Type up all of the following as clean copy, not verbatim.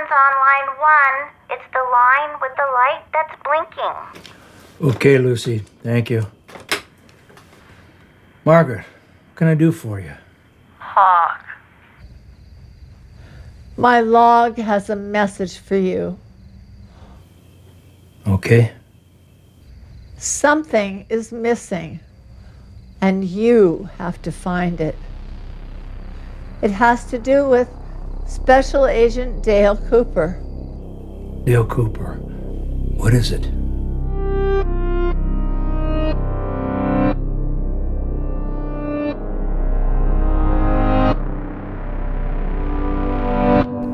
Someone's on line 1. It's the line with the light that's blinking. Okay, Lucy. Thank you. Margaret, what can I do for you? Hawk. My log has a message for you. Okay. Something is missing, and you have to find it. It has to do with Special Agent Dale Cooper. Dale Cooper. What is it?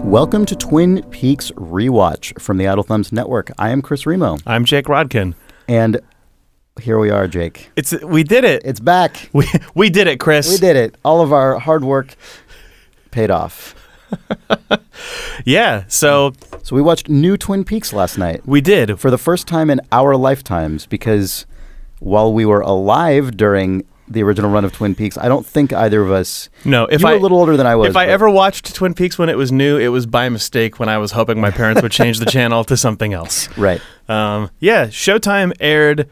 Welcome to Twin Peaks Rewatch from the Idle Thumbs Network. I am Chris Remo. I'm Jake Rodkin. And here we are, Jake. We did it. It's back. We did it, Chris. We did it. All of our hard work paid off. Yeah, so we watched new Twin Peaks last night. We did. For the first time in our lifetimes, because while we were alive during the original run of Twin Peaks, I don't think either of us... No, you were a little older than I was. If I ever watched Twin Peaks when it was new, it was by mistake when I was hoping my parents would change the channel to something else. Right. Yeah, Showtime aired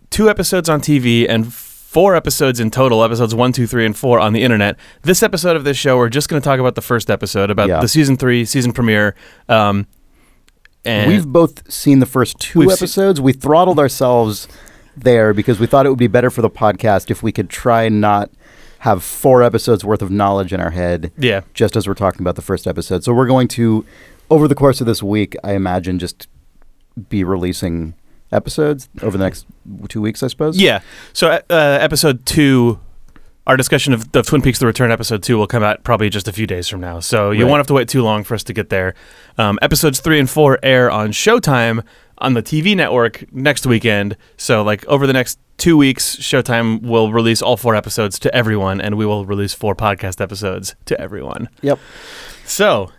2 episodes on TV and 4 episodes in total, episodes 1, 2, 3, and 4 on the internet. This episode of this show, we're just going to talk about the first episode, about the season 3 season premiere. And we've both seen the first 2 episodes. We throttled ourselves there because we thought it would be better for the podcast if we could try not have 4 episodes worth of knowledge in our head just as we're talking about the first episode. So we're going to, over the course of this week, I imagine, just be releasing episodes over the next 2 weeks, I suppose. Yeah. So episode 2, our discussion of Twin Peaks The Return, episode 2 will come out probably just a few days from now. So you won't have to wait too long for us to get there. Episodes 3 and 4 air on Showtime on the TV network next weekend. So like over the next 2 weeks, Showtime will release all 4 episodes to everyone, and we will release 4 podcast episodes to everyone. Yep. So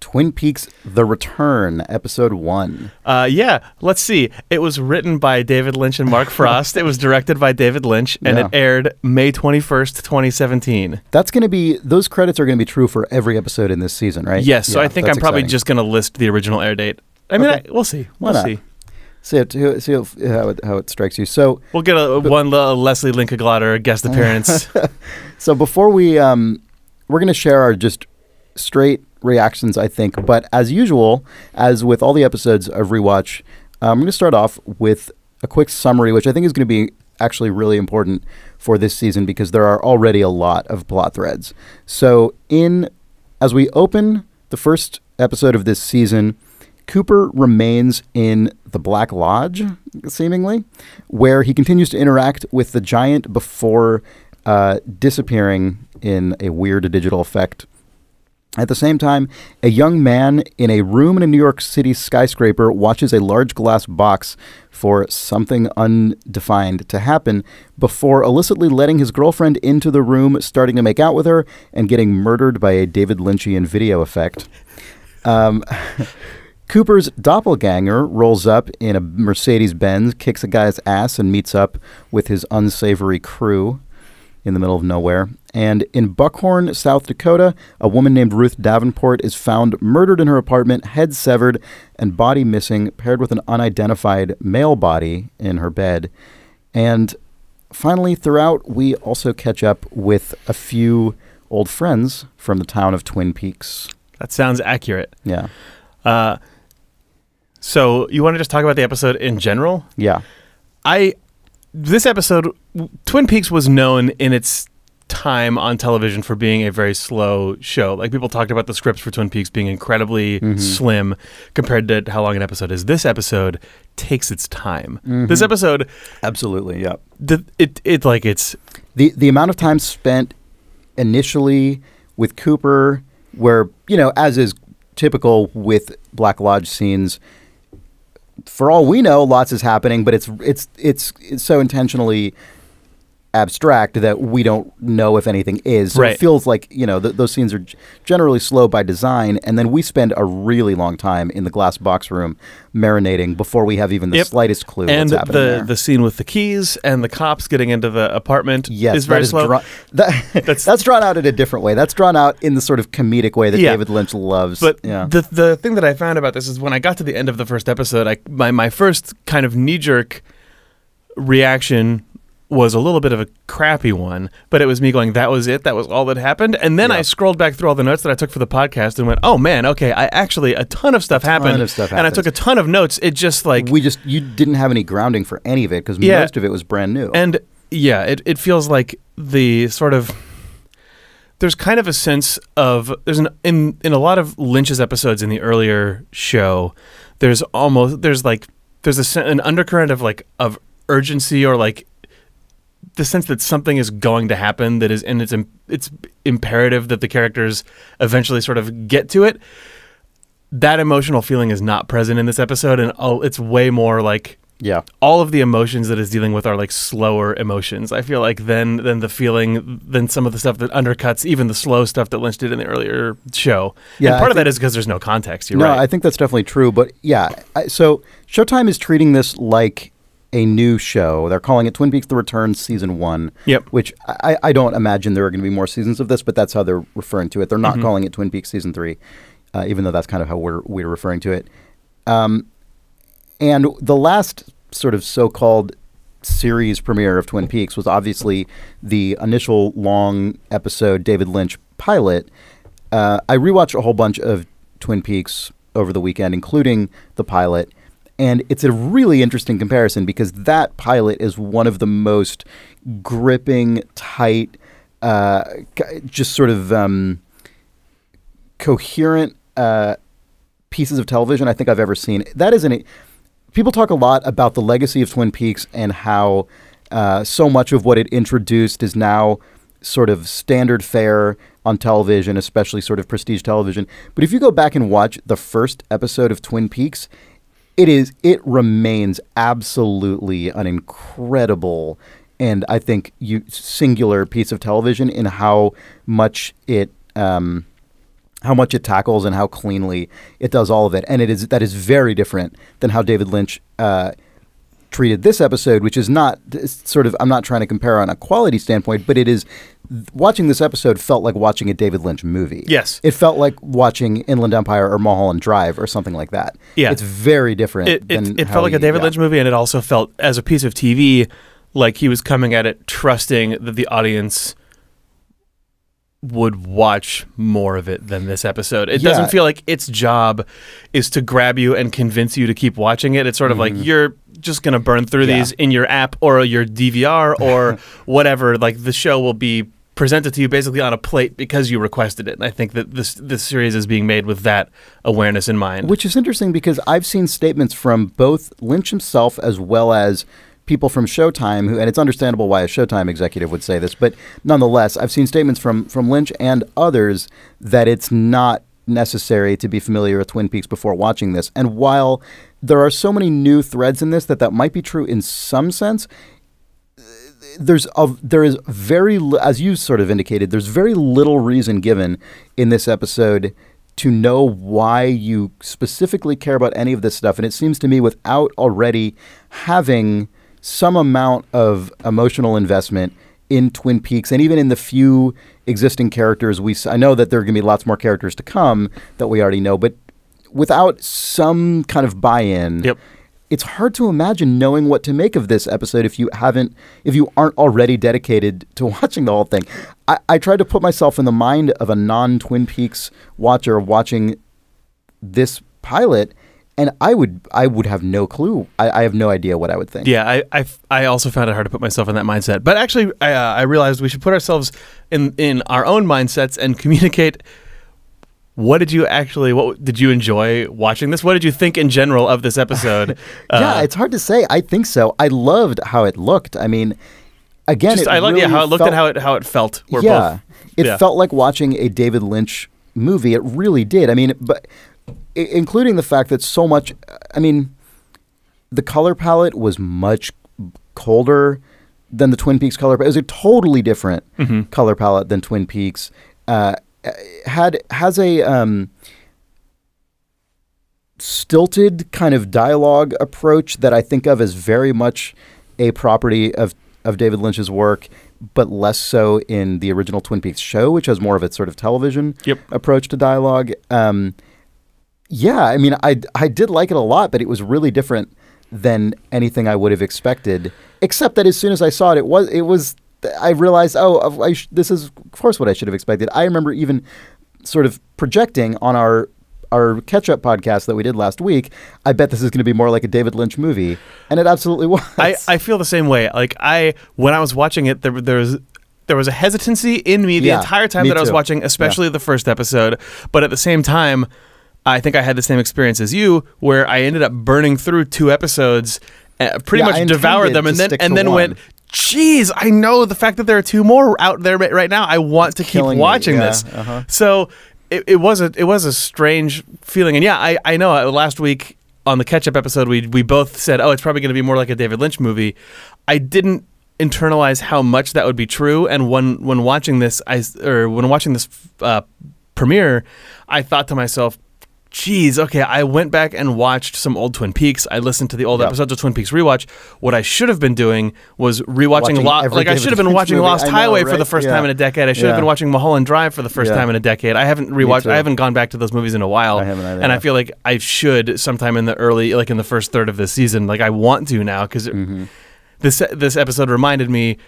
Twin Peaks The Return, episode 1. Yeah, let's see. It was written by David Lynch and Mark Frost. It was directed by David Lynch, and it aired May 21st, 2017. That's going to be, those credits are going to be true for every episode in this season, right? Yes, so I think I'm probably just going to list the original air date. I mean, we'll see. We'll see. See how it strikes you. So we'll get one Leslie Linklater guest appearance. So before we're going to share our just straight reactions, I think. But as usual, as with all the episodes of Rewatch, I'm going to start off with a quick summary, which I think is going to be actually really important for this season because there are already a lot of plot threads. So as we open the first episode of this season, Cooper remains in the Black Lodge, seemingly, where he continues to interact with the giant before disappearing in a weird digital effect. At the same time, a young man in a room in a New York City skyscraper watches a large glass box for something undefined to happen before illicitly letting his girlfriend into the room, starting to make out with her, and getting murdered by a David Lynchian video effect. Cooper's doppelganger rolls up in a Mercedes-Benz, kicks a guy's ass, and meets up with his unsavory crew in the middle of nowhere. And in Buckhorn, South Dakota, a woman named Ruth Davenport is found murdered in her apartment, head severed and body missing, paired with an unidentified male body in her bed. And finally, throughout, we also catch up with a few old friends from the town of Twin Peaks. That sounds accurate. Yeah. So you want to just talk about the episode in general? Yeah. This episode, Twin Peaks was known in its time on television for being a very slow show. Like, people talked about the scripts for Twin Peaks being incredibly slim compared to how long an episode is. This episode takes its time. This episode, absolutely, yeah. It's the amount of time spent initially with Cooper, where, you know, as is typical with Black Lodge scenes, for all we know, lots is happening, but it's so intentionally abstract that we don't know if anything is. So Right. it feels like, those scenes are generally slow by design, and then we spend a really long time in the glass box room marinating before we have even the slightest clue and what's happening there. the scene with the keys and the cops getting into the apartment is very slow. That's drawn out in a different way. That's drawn out in the sort of comedic way that David Lynch loves. But the thing that I found about this is when I got to the end of the first episode, my first kind of knee-jerk reaction was a little bit of a crappy one, but it was me going, that was it? That was all that happened? And then I scrolled back through all the notes that I took for the podcast and went, oh man, okay, a ton of stuff happened. And I took a ton of notes. It just like... You didn't have any grounding for any of it because most of it was brand new. And it feels like the sort of... There's kind of a sense of... In a lot of Lynch's episodes in the earlier show, there's an undercurrent of urgency or like the sense that something is going to happen that is, and it's imperative that the characters eventually sort of get to it. That emotional feeling is not present in this episode, and it's way more like all of the emotions that it's dealing with are like slower emotions. I feel like than some of the stuff that undercuts even the slow stuff that Lynch did in the earlier show. Yeah, and part of that is because there's no context. You're right. I think that's definitely true. But so Showtime is treating this like a new show. They're calling it Twin Peaks: The Return Season 1. Yep. Which I don't imagine there are going to be more seasons of this, but that's how they're referring to it. They're not calling it Twin Peaks Season 3, even though that's kind of how we're referring to it. And the last sort of so-called series premiere of Twin Peaks was obviously the initial long episode David Lynch pilot. I rewatched a whole bunch of Twin Peaks over the weekend, including the pilot. And it's a really interesting comparison because that pilot is one of the most gripping, tight, just sort of coherent pieces of television I think I've ever seen. That is people talk a lot about the legacy of Twin Peaks and how so much of what it introduced is now sort of standard fare on television, especially sort of prestige television. But if you go back and watch the first episode of Twin Peaks, it remains absolutely an incredible and I think singular piece of television in how much it tackles and how cleanly it does all of it. And that is very different than how David Lynch treated this episode, which is not sort of, I'm not trying to compare on a quality standpoint, but it is, watching this episode felt like watching a David Lynch movie. Yes. It felt like watching Inland Empire or Mulholland Drive or something like that. Yeah. It's very different. It felt like a David Lynch movie, and it also felt, as a piece of TV, like he was coming at it trusting that the audience would watch more of it than this episode. It doesn't feel like its job is to grab you and convince you to keep watching it. It's sort of like you're just going to burn through these in your app or your DVR or whatever. Like the show will be presented to you basically on a plate because you requested it. And I think that this series is being made with that awareness in mind. Which is interesting because I've seen statements from both Lynch himself as well as people from Showtime, and it's understandable why a Showtime executive would say this, but nonetheless, I've seen statements from Lynch and others that it's not necessary to be familiar with Twin Peaks before watching this. And while there are so many new threads in this that might be true in some sense, there is very, as you sort of indicated, there's very little reason given in this episode to know why you specifically care about any of this stuff. And it seems to me, without already having some amount of emotional investment in Twin Peaks, and even in the few existing characters I know that there are going to be lots more characters to come that we already know, but without some kind of buy-in, it's hard to imagine knowing what to make of this episode if you aren't already dedicated to watching the whole thing. I tried to put myself in the mind of a non-Twin Peaks watcher watching this pilot, and I would have no clue. I have no idea what I would think. Yeah, I also found it hard to put myself in that mindset. But actually, I realized we should put ourselves in our own mindsets and communicate. What did you enjoy watching this? What did you think in general of this episode? It's hard to say. I think so. I loved how it looked. I mean, again, I loved how it looked and how it felt. It felt like watching a David Lynch movie. It really did. I mean, but including the fact that so much, I mean, the color palette was much colder. the Twin Peaks color palette. It was a totally different color palette than Twin Peaks. Has a stilted kind of dialogue approach that I think of as very much a property of David Lynch's work, but less so in the original Twin Peaks show, which has more of its sort of television approach to dialogue. Yeah, I mean, I did like it a lot, but it was really different than anything I would have expected. Except that as soon as I saw it, it was. I realized, this is of course what I should have expected. I remember even sort of projecting on our catch-up podcast that we did last week, I bet this is going to be more like a David Lynch movie, and it absolutely was. I feel the same way. Like when I was watching it, there was a hesitancy in me the entire time that I was watching, especially the first episode. But at the same time, I think I had the same experience as you, where I ended up burning through 2 episodes, pretty much devoured them, and then went, geez, I know the fact that there are 2 more out there right now. I want to keep watching this. So it was a strange feeling. And yeah, I know last week on the catch-up episode, we both said, oh, it's probably going to be more like a David Lynch movie. I didn't internalize how much that would be true. And when watching this, premiere, I thought to myself, geez, okay, I went back and watched some old Twin Peaks. I listened to the old episodes of Twin Peaks Rewatch. What I should have been doing was rewatching I should have been watching Lost Highway for the first time in a decade. I should have been watching Mulholland Drive for the first time in a decade. I haven't rewatched. I haven't gone back to those movies in a while. I haven't either. And I feel like I should sometime in the early, like in the first third of this season. Like I want to now because this episode reminded me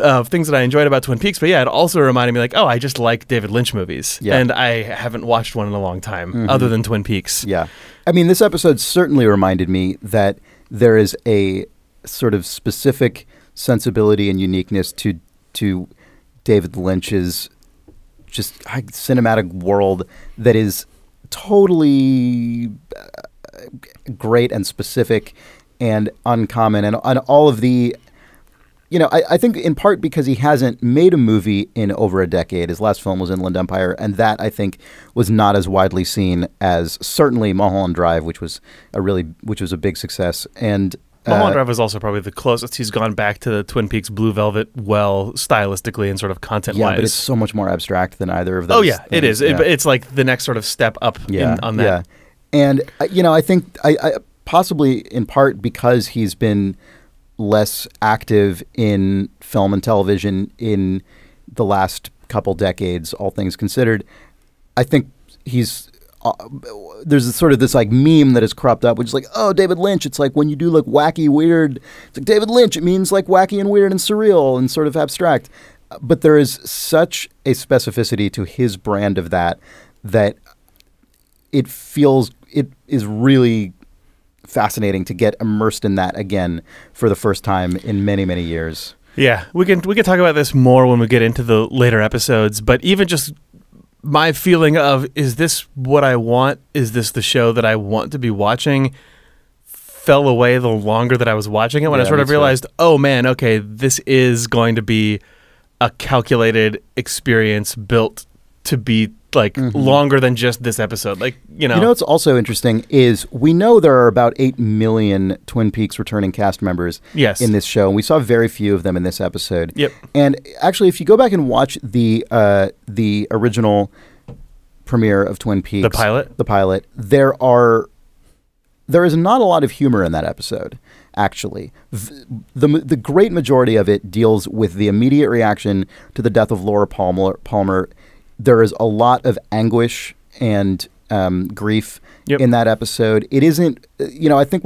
of things that I enjoyed about Twin Peaks, but yeah, it also reminded me like, oh, I just like David Lynch movies, and I haven't watched one in a long time other than Twin Peaks. Yeah, I mean, this episode certainly reminded me that there is a sort of specific sensibility and uniqueness to David Lynch's just cinematic world that is totally great and specific and uncommon, and all of the. You know, I think in part because he hasn't made a movie in over a decade. His last film was Inland Empire, and that, I think, was not as widely seen as certainly Mulholland Drive, which was a big success. And Mulholland Drive was also probably the closest he's gone back to the Twin Peaks Blue Velvet stylistically and sort of content-wise. Yeah, but it's so much more abstract than either of those. Oh, yeah, things. It is. Yeah. It's like the next sort of step up on that. Yeah, and, I think I possibly in part because he's been less active in film and television in the last couple decades, all things considered. I think he's there's sort of this like meme that has cropped up, which is like, oh, David Lynch. It's like when you do like wacky, weird. It's like David Lynch. It means like wacky and weird and surreal and sort of abstract. But there is such a specificity to his brand of that it is really fascinating to get immersed in that again for the first time in many, many years. Yeah, we can talk about this more when we get into the later episodes, but even just my feeling of, is this what I want? Is this the show that I want to be watching? Fell away the longer that I was watching it when I sort of realized, oh man, okay, this is going to be a calculated experience built to be like longer than just this episode. Like, you know what's also interesting is we know there are about 8 million Twin Peaks returning cast members in this show, and we saw very few of them in this episode. Yep. And actually, if you go back and watch the original premiere of Twin Peaks, the pilot, there is not a lot of humor in that episode. Actually, the great majority of it deals with the immediate reaction to the death of Laura Palmer. There is a lot of anguish and grief in that episode. It isn't, I think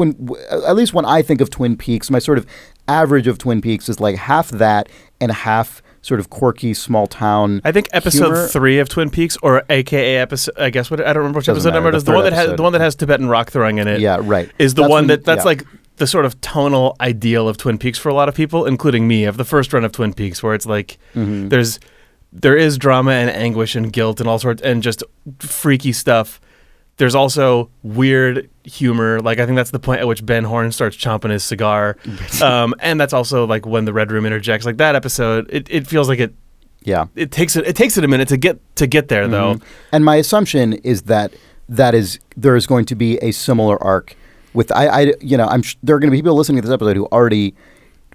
at least when I think of Twin Peaks, my sort of average of Twin Peaks is like half that and half sort of quirky small town. I think episode 3 of Twin Peaks, or AKA episode, I guess I don't remember which episode number it is. The one that has Tibetan rock throwing in it. Yeah, right. Is the one that's like the sort of tonal ideal of Twin Peaks for a lot of people, including me, of the first run of Twin Peaks, where it's like there is drama and anguish and guilt and all sorts and just freaky stuff. There's also weird humor. Like, I think that's the point at which Ben Horne starts chomping his cigar. And that's also like when the Red Room interjects. Like that episode, it feels like it takes it a minute to get there though. And my assumption is that there is going to be a similar arc with I'm there are going to be people listening to this episode who already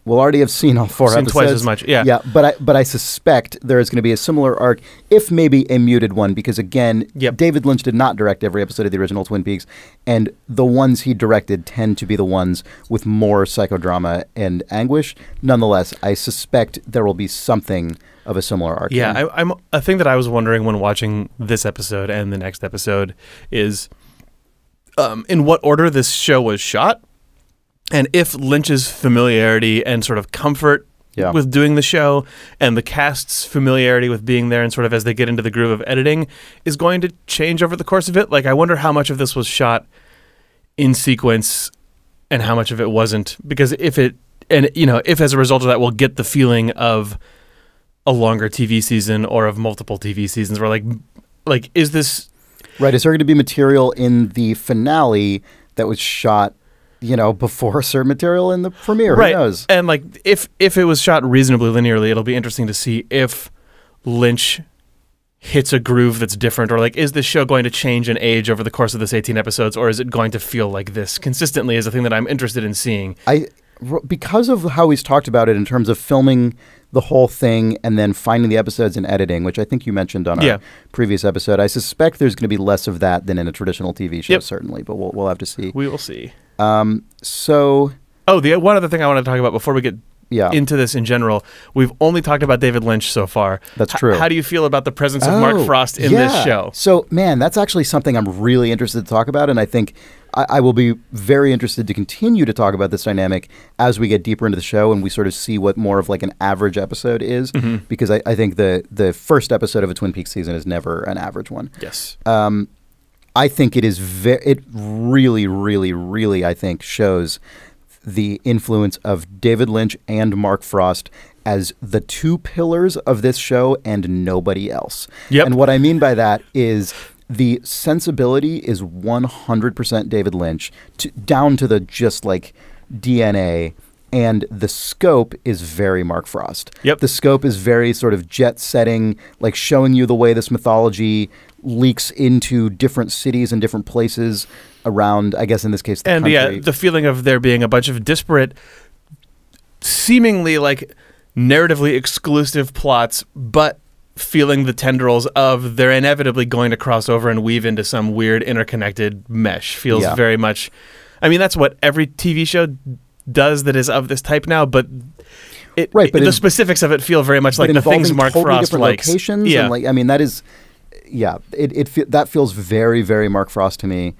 will already have seen all 4 episodes. Twice as much, yeah. Yeah, but I suspect there is going to be a similar arc, if maybe a muted one, because again, David Lynch did not direct every episode of the original Twin Peaks, and the ones he directed tend to be the ones with more psychodrama and anguish. Nonetheless, I suspect there will be something of a similar arc. Yeah, I'm a thing that I was wondering when watching this episode and the next episode is in what order this show was shot. And if Lynch's familiarity and sort of comfort with doing the show and the cast's familiarity with being there and sort of as they get into the groove of editing is going to change over the course of it. Like, I wonder how much of this was shot in sequence and how much of it wasn't. Because if as a result of that we'll get the feeling of a longer TV season or of multiple TV seasons where like is this... Right, is there going to be material in the finale that was shot before certain material in the premiere? Right. Who knows? And like if it was shot reasonably linearly, it'll be interesting to see if Lynch hits a groove that's different, or like, is this show going to change and age over the course of this 18 episodes, or is it going to feel like this consistently is a thing that I'm interested in seeing. Because of how he's talked about it in terms of filming the whole thing and then finding the episodes and editing, which I think you mentioned on our previous episode, I suspect there's going to be less of that than in a traditional TV show, certainly, but we'll have to see. We will see. The one other thing I want to talk about before we get into this in general, we've only talked about David Lynch so far. That's true. How do you feel about the presence of Mark Frost in this show? So, man, that's actually something I'm really interested to talk about, and I think I will be very interested to continue to talk about this dynamic as we get deeper into the show and we sort of see what more of like an average episode is, because I think the first episode of a Twin Peaks season is never an average one. Yes. I think it is it really, really, really, I think, shows the influence of David Lynch and Mark Frost as the two pillars of this show and nobody else. Yep. And what I mean by that is the sensibility is 100% David Lynch, down to the just like DNA, and the scope is very Mark Frost. Yep. The scope is very sort of jet setting, like showing you the way this mythology leaks into different cities and different places around, I guess in this case, the country. And the feeling of there being a bunch of disparate, seemingly like narratively exclusive plots, but feeling the tendrils of they're inevitably going to cross over and weave into some weird interconnected mesh feels very much... I mean, that's what every TV show does that is of this type now, but... the specifics of it feel very much like the things Mark totally Frost likes. Locations and like, I mean, that is... Yeah, that feels very, very Mark Frost to me,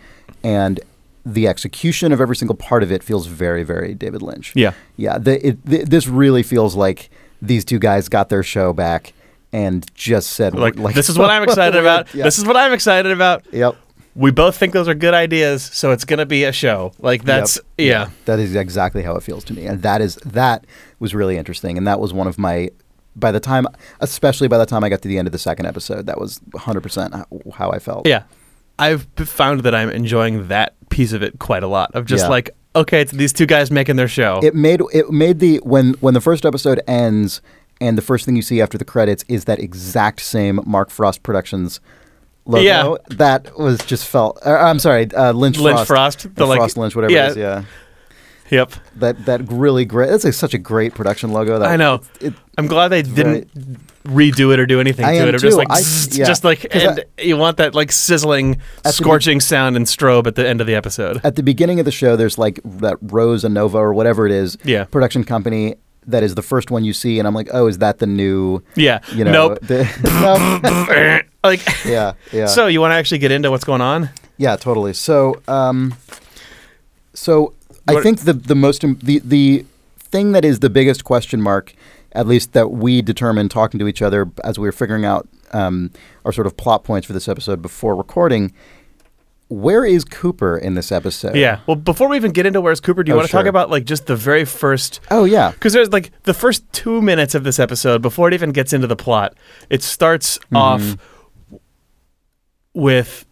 and the execution of every single part of it feels very, very David Lynch. Yeah. Yeah, this really feels like these two guys got their show back and just said... Like this is what I'm excited about. Yeah. This is what I'm excited about. Yep. We both think those are good ideas, so it's going to be a show. Like, that's... Yep. That is exactly how it feels to me, and that was really interesting, and that was one of my... especially by the time I got to the end of the second episode, that was 100% how I felt. Yeah. I've found that I'm enjoying that piece of it quite a lot, of just like, okay, it's these two guys making their show. It made when the first episode ends and the first thing you see after the credits is that exact same Mark Frost Productions logo. Yeah. That was just felt... I'm sorry, Lynch Frost. Frost Lynch, whatever it is, yeah. Yep. That really great... That's such a great production logo. I know. I'm glad they didn't redo it or do anything to it. Or just like, just like, and you want that like sizzling, scorching sound and strobe at the end of the episode. At the beginning of the show, there's like that Rose and Nova or whatever it is, production company that is the first one you see, and I'm like, oh, is that the new? Yeah. Nope. Like. Yeah. So you want to actually get into what's going on? Yeah, totally. So, I think the thing that is the biggest question mark, at least that we determined talking to each other as we were figuring out our sort of plot points for this episode before recording, where is Cooper in this episode? Yeah. Well, before we even get into where's Cooper, do you want to talk about like just the very first... Oh, yeah. Because there's like the first 2 minutes of this episode, before it even gets into the plot, it starts off with...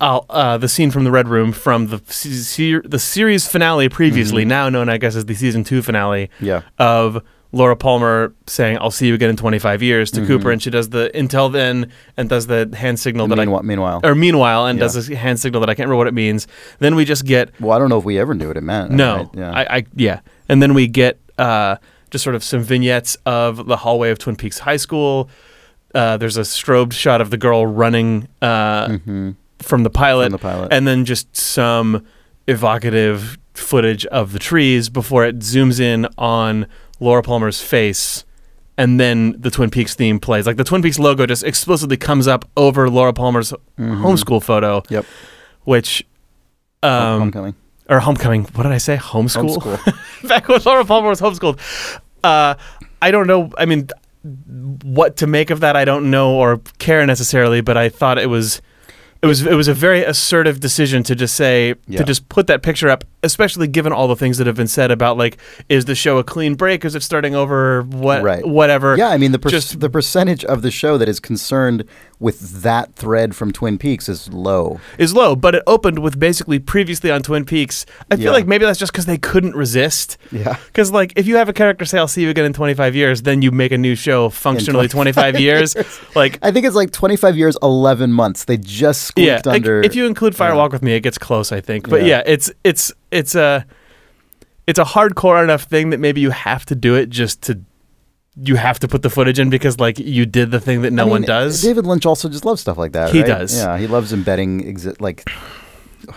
the scene from the Red Room from the series finale previously, now known, I guess, as the season 2 finale of Laura Palmer saying, "I'll see you again in 25 years" to Cooper, and she does the "until then" and does the hand signal meanwhile, and does a hand signal that I can't remember what it means. Then we just get... Well, I don't know if we ever knew what it meant. No. Right? Yeah. And then we get just sort of some vignettes of the hallway of Twin Peaks High School. There's a strobed shot of the girl running from the pilot, and then just some evocative footage of the trees before it zooms in on Laura Palmer's face, and then the Twin Peaks theme plays. Like the Twin Peaks logo just explicitly comes up over Laura Palmer's homeschool photo. Yep. Which Homecoming. Or Homecoming. What did I say? Homeschool? Homeschool. Back when Laura Palmer was homeschooled. I don't know. I mean, what to make of that, I don't know or care necessarily, but I thought it was a very assertive decision to just say, to just put that picture up, especially given all the things that have been said about, like, is the show a clean break? Is it starting over? Whatever. Yeah, I mean, the percentage of the show that is concerned with that thread from Twin Peaks is low. But it opened with basically previously on Twin Peaks. I feel like maybe that's just because they couldn't resist. Yeah. Because, like, if you have a character say, I'll see you again in 25 years, then you make a new show functionally 25 years. Like, I think it's like 25 years, 11 months. They just squeaked under. If you include Fire Walk with Me, it gets close, I think. But it's a hardcore enough thing that maybe you have to do it you have to put the footage in because, like, you did the thing that no one does. David Lynch also just loves stuff like that. He right? does. Yeah, he loves embedding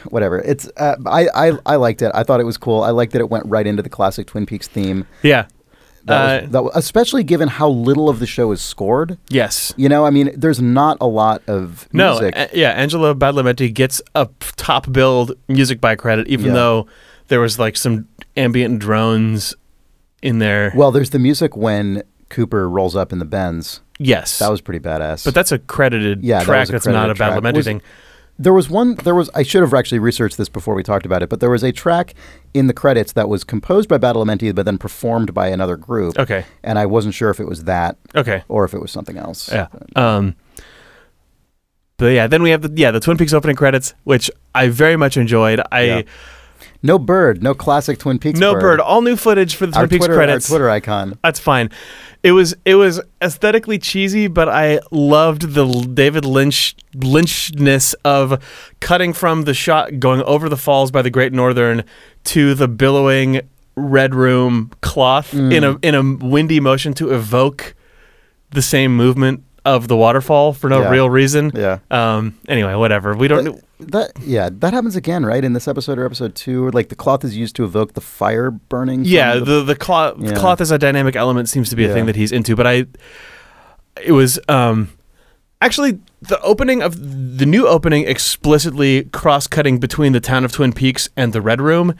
whatever. It's I liked it. I thought it was cool. I liked that it went right into the classic Twin Peaks theme. Yeah. That was, especially given how little of the show is scored. Yes. You know, I mean, there's not a lot of music. Angela Badalamenti gets a top billed music by credit, even though there was, like, some ambient drones in there. Well, there's the music when Cooper rolls up in the Benz. Yes. That was pretty badass. But that's a credited track. That's not a Badalamenti thing. I should have actually researched this before we talked about it, but there was a track in the credits that was composed by Badalamenti but then performed by another group. Okay. And I wasn't sure if it was that okay. or if it was something else. Yeah. But yeah, then we have the Twin Peaks opening credits, which I very much enjoyed. No bird, no classic Twin Peaks No bird. All new footage for the Twin Peaks credits. Our Twitter icon. That's fine. It was aesthetically cheesy, but I loved the David Lynchness of cutting from the shot going over the falls by the Great Northern to the billowing red room cloth in a windy motion to evoke the same movement of the waterfall for no real reason. Yeah. Anyway, whatever. We don't. That happens again, right? In this episode or episode 2, like the cloth is used to evoke the fire burning. Yeah, the cloth as a dynamic element seems to be a thing that he's into. But it was actually the new opening explicitly cross-cutting between the town of Twin Peaks and the Red Room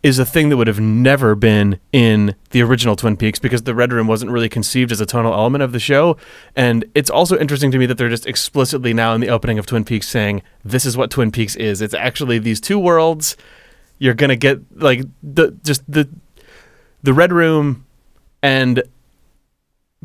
is a thing that would have never been in the original Twin Peaks because the Red Room wasn't really conceived as a tonal element of the show. And it's also interesting to me that they're just explicitly now in the opening of Twin Peaks saying, this is what Twin Peaks is. It's actually these two worlds. You're going to get like the Red Room and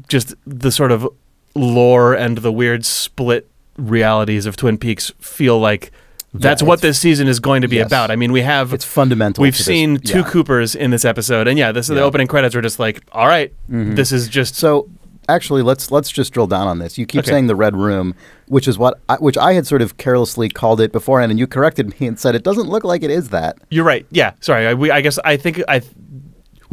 just the sort of lore and the weird split realities of Twin Peaks feel like that's what this season is going to be about. I mean, it's fundamental. We've seen two Coopers in this episode, and the opening credits are just like, all right, this is just so. Actually, let's just drill down on this. You keep saying the Red Room, which is which I had sort of carelessly called it beforehand, and you corrected me and said it doesn't look like it is that. You're right. Yeah, sorry. We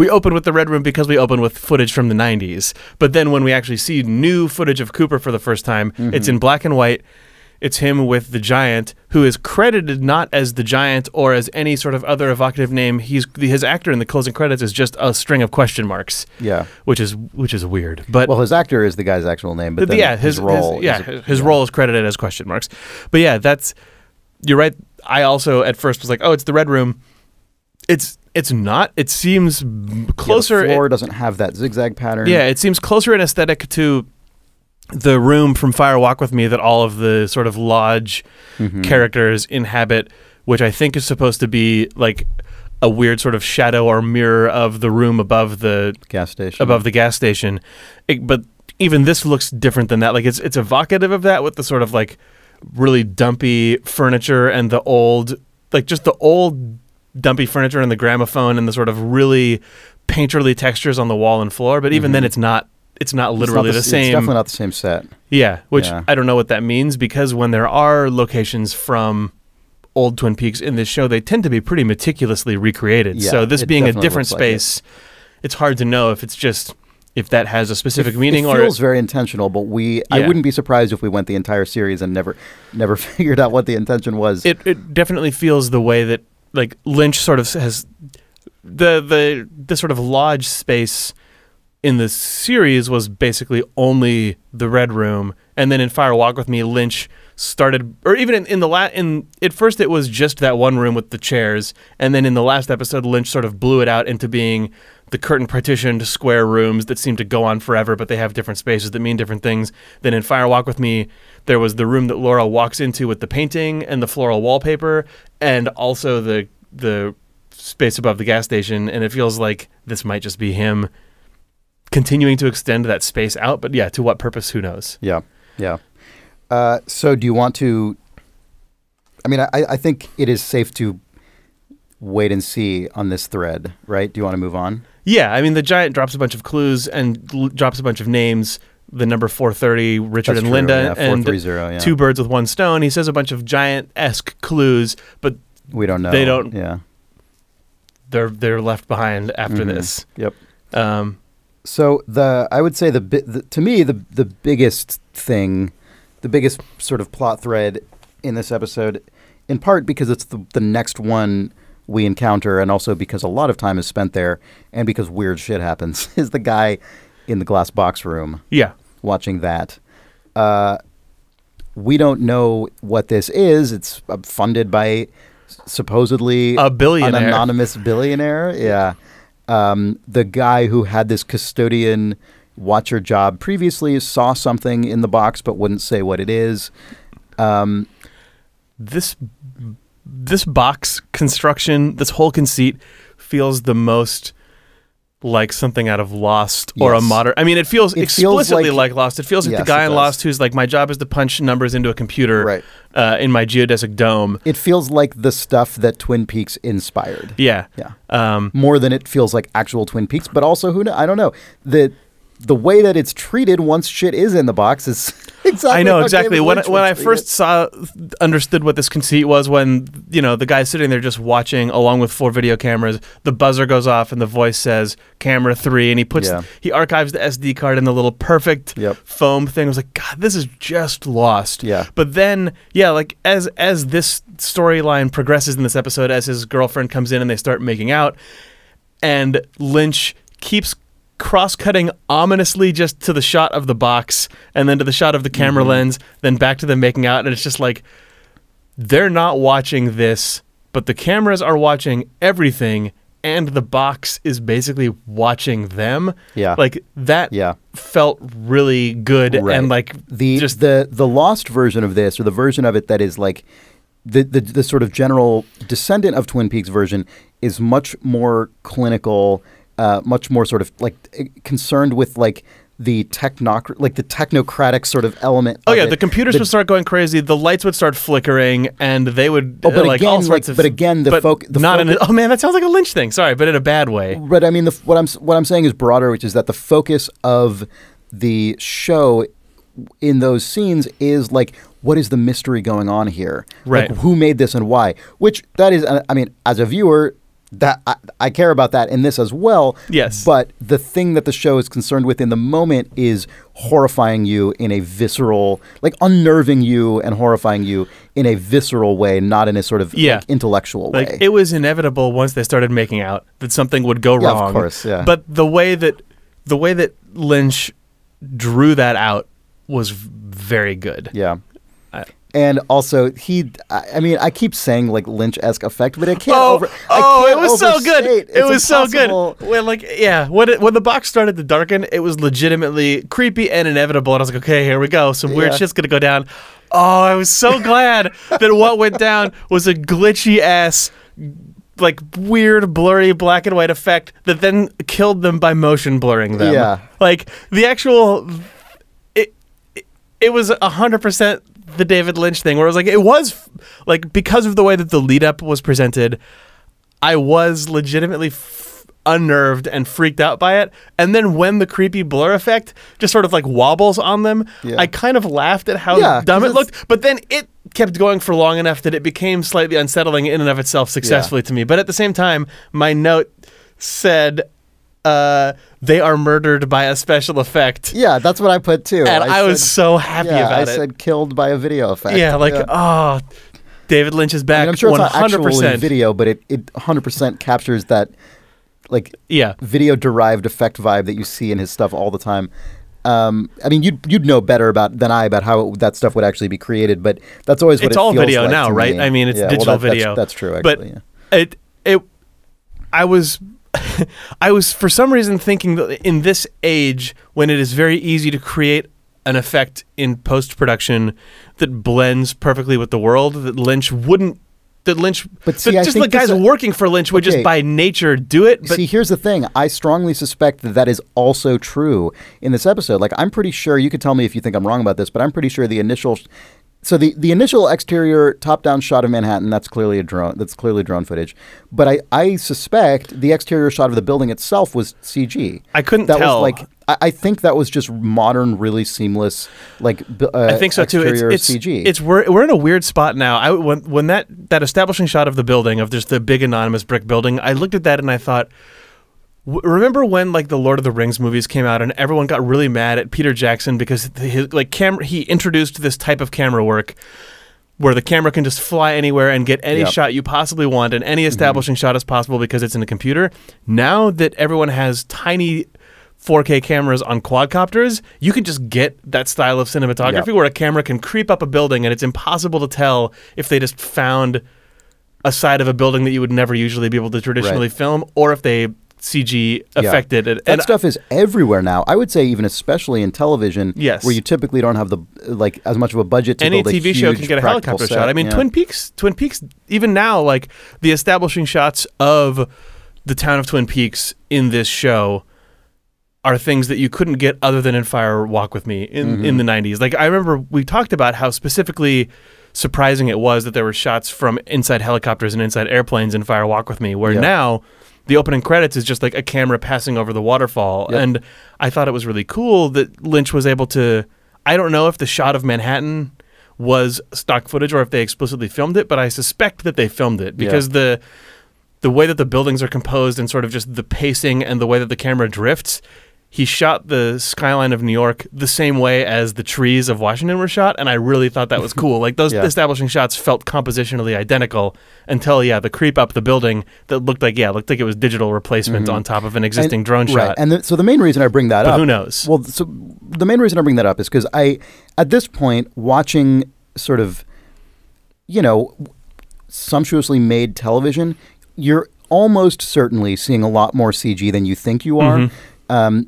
open with the Red Room because we open with footage from the 90s, but then when we actually see new footage of Cooper for the first time, it's in black and white. It's him with the Giant, who is credited not as the Giant or as any sort of other evocative name. His actor in the closing credits is just a string of question marks. Yeah, which is weird. But his actor is the guy's actual name, but then his role is credited as question marks. But yeah, you're right. I also at first was like, oh, it's the Red Room. It's not. It seems closer. The floor doesn't have that zigzag pattern. Yeah, it seems closer in aesthetic to the room from Fire Walk with Me that all of the sort of lodge characters inhabit, which I think is supposed to be like a weird sort of shadow or mirror of the room above the gas station. But even this looks different than that. Like it's evocative of that with the sort of like really dumpy furniture and the old dumpy furniture and the gramophone and the sort of really painterly textures on the wall and floor. But even then, it's not literally the same. It's definitely not the same set. Yeah, I don't know what that means because when there are locations from old Twin Peaks in this show, they tend to be pretty meticulously recreated. Yeah, so this being a different space it's hard to know if it's just if that has a specific meaning it or feels very intentional. But I wouldn't be surprised if we went the entire series and never figured out what the intention was. It definitely feels the way that like Lynch sort of has the sort of lodge space in the series was basically only the Red Room, and then in Fire Walk with Me, Lynch started, or even in at first it was just that one room with the chairs, and then in the last episode, Lynch sort of blew it out into being the curtain partitioned square rooms that seem to go on forever, but they have different spaces that mean different things. Then in Fire Walk with Me, there was the room that Laura walks into with the painting and the floral wallpaper, and also the space above the gas station, and it feels like this might just be him continuing to extend that space out, but yeah, to what purpose, who knows? Yeah. So do you want to, I mean, I think it is safe to wait and see on this thread, right? Do you want to move on? Yeah, I mean, the giant drops a bunch of clues and drops a bunch of names, the number 430, Richard That's and true, Linda, yeah, and 430, yeah. two birds with one stone. He says a bunch of giant-esque clues, but we don't know. They don't. Yeah. They're left behind after this. Yep. So I would say to me the biggest thing, the biggest sort of plot thread in this episode, in part because it's the next one we encounter, and also because a lot of time is spent there, and because weird shit happens, is the guy in the glass box room. Yeah. Watching that. We don't know what this is. It's funded by supposedly a billionaire, an anonymous billionaire. Yeah. The guy who had this custodian watcher job previously saw something in the box but wouldn't say what it is. This box construction, this whole conceit feels the most like something out of Lost or a modern. I mean, it feels explicitly like Lost. It feels like the guy in Lost who's like, my job is to punch numbers into a computer in my geodesic dome. It feels like the stuff that Twin Peaks inspired. Yeah. More than it feels like actual Twin Peaks, but also I don't know. The way that it's treated once shit is in the box is exactly. I know exactly. When I first understood what this conceit was, when the guy's sitting there just watching along with 4 video cameras, the buzzer goes off and the voice says camera 3, and he archives the SD card in the little perfect foam thing. I was like, God, this is just Lost. Yeah. But then, like as this storyline progresses in this episode, as his girlfriend comes in and they start making out, and Lynch keeps cross-cutting ominously just to the shot of the box and then to the shot of the camera lens, then back to them making out, and it's just like they're not watching this, but the cameras are watching everything, and the box is basically watching them. Yeah. Like that felt really good. Right. And like the Lost version of this, or the version of it that is like the sort of general descendant of Twin Peaks version, is much more clinical, much more sort of like concerned with like the technocratic sort of element. Oh yeah, the computers would start going crazy, the lights would start flickering, and they would but again, the focus. Oh man, that sounds like a Lynch thing. Sorry, but in a bad way. But I mean, what I'm saying is broader, which is that the focus of the show in those scenes is like, what is the mystery going on here? Right. Like, who made this and why? Which that is, I mean, as a viewer, that I care about that in this as well. Yes. But the thing that the show is concerned with in the moment is horrifying you in a visceral, like unnerving you and horrifying you in a visceral way, not in a sort of like, intellectual way. Like, it was inevitable once they started making out that something would go wrong. Of course, yeah. But the way that Lynch drew that out was very good. Yeah. And also, I keep saying like Lynch-esque effect, but I can't it was so good. It was so good. When when the box started to darken, it was legitimately creepy and inevitable. And I was like, okay, here we go. Some weird shit's gonna go down. Oh, I was so glad that what went down was a glitchy ass, like weird, blurry black and white effect that then killed them by motion blurring them. Yeah. Like the actual, it was 100%. The David Lynch thing, where it was like, it was like, because of the way that the lead up was presented, I was legitimately unnerved and freaked out by it. And then when the creepy blur effect just sort of like wobbles on them, I kind of laughed at how dumb it looked. But then it kept going for long enough that it became slightly unsettling in and of itself successfully to me. But at the same time, my note said, they are murdered by a special effect. Yeah, that's what I put too. And I was so happy about it. I said killed by a video effect. Yeah, like, oh, David Lynch is back. I mean, I'm sure 100%. it's not actually video, but it 100% captures that like video-derived effect vibe that you see in his stuff all the time. I mean, you'd know better than I about how that stuff would actually be created, but that's always what it's it all feels video like now, to right? me. I mean, it's digital video. That's true, actually. But I was for some reason thinking that in this age, when it is very easy to create an effect in post-production that blends perfectly with the world, that Lynch wouldn't. But see, just the guys working for Lynch would just by nature do it. But see, here's the thing. I strongly suspect that is also true in this episode. Like, I'm pretty sure, you could tell me if you think I'm wrong about this, but I'm pretty sure the initial exterior top-down shot of Manhattan, that's clearly a drone. That's clearly drone footage. But I suspect the exterior shot of the building itself was CG. I couldn't tell. Was like, I think that was just modern, really seamless, like I think so too. It's CG. We're in a weird spot now. When that establishing shot of the building, of just the big anonymous brick building, I looked at that and I thought, remember when like the Lord of the Rings movies came out and everyone got really mad at Peter Jackson because he introduced this type of camera work where the camera can just fly anywhere and get any shot you possibly want and any establishing shot is possible because it's in a computer. Now that everyone has tiny 4K cameras on quadcopters, you can just get that style of cinematography where a camera can creep up a building and it's impossible to tell if they just found a side of a building that you would never usually be able to traditionally film, or if they CG affected it. That stuff is everywhere now. I would say even especially in television, where you typically don't have as much of a budget to any build a TV show can get a helicopter set. shot. I mean, Twin Peaks, even now, like the establishing shots of the town of Twin Peaks in this show are things that you couldn't get other than in Fire Walk With Me in the 90s. Like, I remember we talked about how specifically surprising it was that there were shots from inside helicopters and inside airplanes in Fire Walk With Me, where now the opening credits is just like a camera passing over the waterfall. And I thought it was really cool that Lynch was able to, I don't know if the shot of Manhattan was stock footage or if they explicitly filmed it, but I suspect that they filmed it because the way that the buildings are composed and sort of just the pacing and the way that the camera drifts, he shot the skyline of New York the same way as the trees of Washington were shot, and I really thought that was cool. Like, those establishing shots felt compositionally identical until, the creep up the building that looked like it was digital replacement on top of an existing drone shot. And so the main reason I bring that up... But who knows? Well, so the main reason I bring that up is because at this point, watching sort of, sumptuously made television, you're almost certainly seeing a lot more CG than you think you are.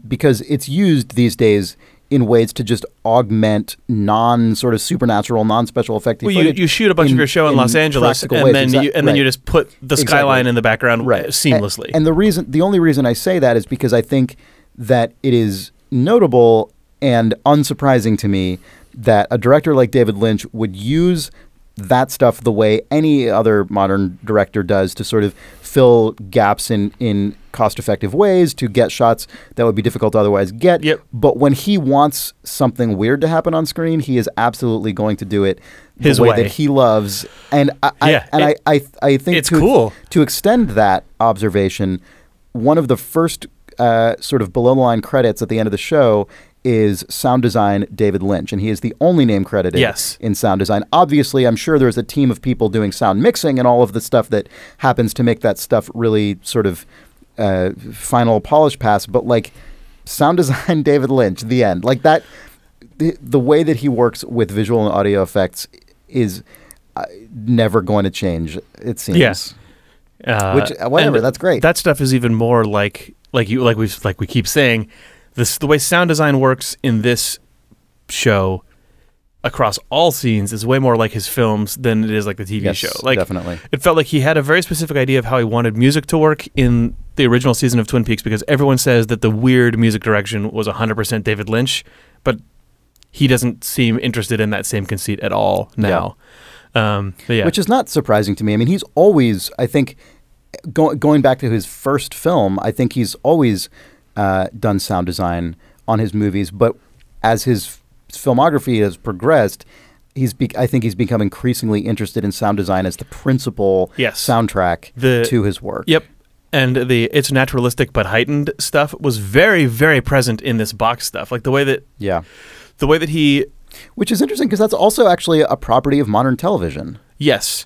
Because it's used these days in ways to just augment non-sort of supernatural, non-special effect footage. You shoot a bunch of your show in Los Angeles, and then you just put the skyline in the background seamlessly. And the only reason I say that is because I think that it is notable and unsurprising to me that a director like David Lynch would use that stuff the way any other modern director does to sort of fill gaps in cost-effective ways, to get shots that would be difficult to otherwise get. But when he wants something weird to happen on screen, he is absolutely going to do it the way that he loves. And I think it's cool. To extend that observation, one of the first sort of below-the-line credits at the end of the show is sound design David Lynch, and he is the only name credited in sound design. Obviously, I'm sure there's a team of people doing sound mixing and all of the stuff that happens to make that stuff really sort of final polish pass, but like sound design David Lynch, the end. Like that, the way that he works with visual and audio effects is never going to change, it seems. Which, whatever, that's great. That stuff is even more like we keep saying, the way sound design works in this show across all scenes is way more like his films than it is like the TV show. Like, definitely. It felt like he had a very specific idea of how he wanted music to work in the original season of Twin Peaks, because everyone says that the weird music direction was 100% David Lynch, but he doesn't seem interested in that same conceit at all now. Which is not surprising to me. I mean, he's always, I think, going back to his first film, I think he's always done sound design on his movies, but as his filmography has progressed, I think he's become increasingly interested in sound design as the principal soundtrack to his work. and it's naturalistic but heightened stuff was very, very present in this box stuff. Like the way that he, which is interesting because that's also actually a property of modern television. Yes,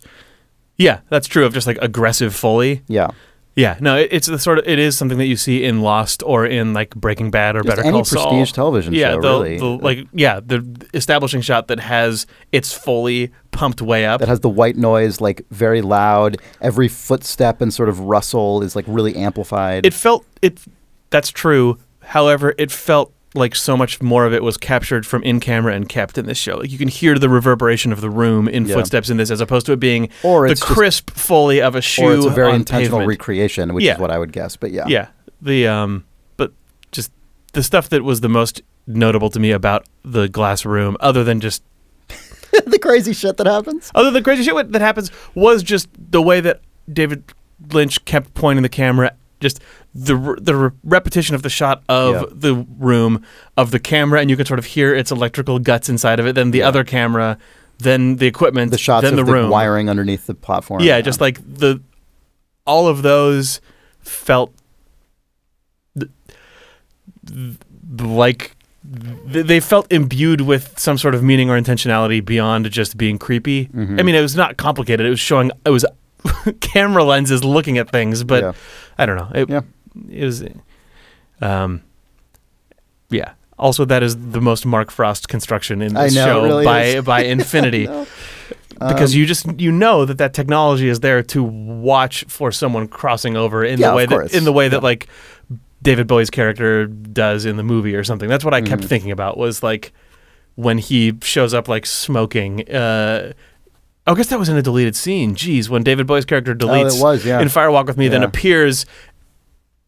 yeah, that's true of just like aggressive Foley. Yeah. Yeah, no, it is something that you see in Lost or in like Breaking Bad or just Better Call Saul. Any prestige television show, really. The establishing shot that has its Foley pumped way up. That has the white noise, like very loud. Every footstep and sort of rustle is like really amplified. That's true. However, it felt like so much more of it was captured from in camera and kept in this show. Like you can hear the reverberation of the room in footsteps in this, as opposed to it being the crisp Foley of a shoe. Or it's a very on intentional pavement. recreation, which is what I would guess. But yeah, but just the stuff that was the most notable to me about the glass room, other than just the crazy shit that happens. Other than the crazy shit that happens, was just the way that David Lynch kept pointing the camera. Just the repetition of the shot of the room, of the camera, and you can sort of hear its electrical guts inside of it, then the other camera, then the equipment, the shots then of the room. Wiring underneath the platform. Yeah, just like all of those felt like they felt imbued with some sort of meaning or intentionality beyond just being creepy. Mm-hmm. I mean, it was not complicated. It was camera lenses looking at things, but I don't know. It was, Also, that is the most Mark Frost construction in this show really by infinity, because you know that technology is there to watch for someone crossing over in the way that like David Bowie's character does in the movie or something. That's what I kept thinking about, was like when he shows up like smoking. I guess that was in a deleted scene. Jeez, when David Bowie's character deletes in Firewalk with Me, then appears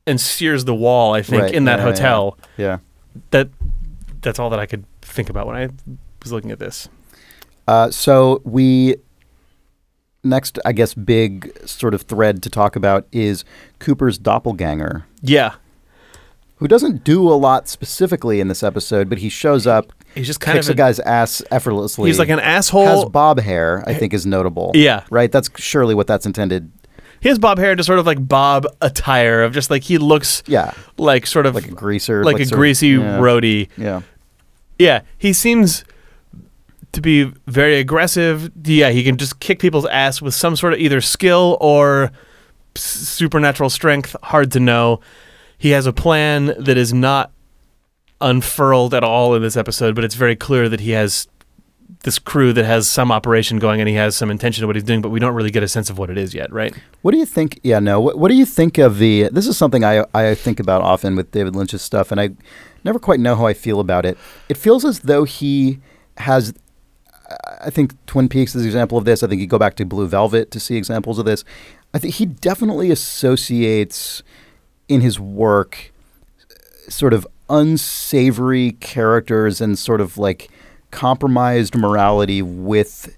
and sears the wall, I think, in that hotel. Yeah. That's all that I could think about when I was looking at this. So next, I guess, big sort of thread to talk about is Cooper's doppelganger. Yeah. Who doesn't do a lot specifically in this episode, but he shows up. He's just kind kicks of a guy's ass effortlessly. He's like an asshole. Has bob hair, I think, is notable. Yeah. Right? That's surely what that's intended. He has bob hair, just sort of like bob attire of just like he looks like sort of like a greaser. Like a greasy roadie. Yeah. Yeah. He seems to be very aggressive. Yeah, he can just kick people's ass with some sort of either skill or supernatural strength. Hard to know. He has a plan that is not unfurled at all in this episode, but it's very clear that he has this crew that has some operation going and he has some intention of what he's doing, but we don't really get a sense of what it is yet, right? What do you think? Yeah, no. What do you think of this is something I think about often with David Lynch's stuff, and I never quite know how I feel about it. It feels as though he has, I think Twin Peaks is an example of this. I think you go back to Blue Velvet to see examples of this. I think he definitely associates in his work sort of unsavory characters and sort of like compromised morality with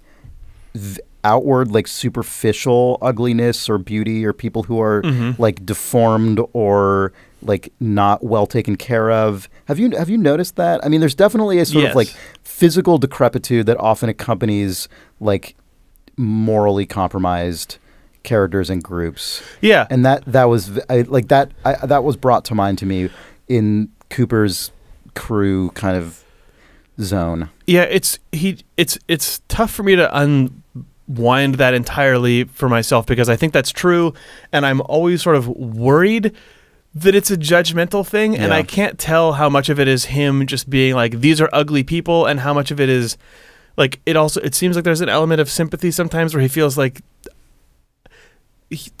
outward like superficial ugliness or beauty, or people who are like deformed or like not well taken care of. Have you noticed that? I mean, there's definitely a sort of like physical decrepitude that often accompanies like morally compromised characters and groups. Yeah. And that was that was brought to mind to me in Cooper's crew kind of zone. Yeah, it's tough for me to unwind that entirely for myself, because I think that's true, and I'm always sort of worried that it's a judgmental thing, and I can't tell how much of it is him just being like, these are ugly people, and how much of it is like, it seems like there's an element of sympathy sometimes where he feels like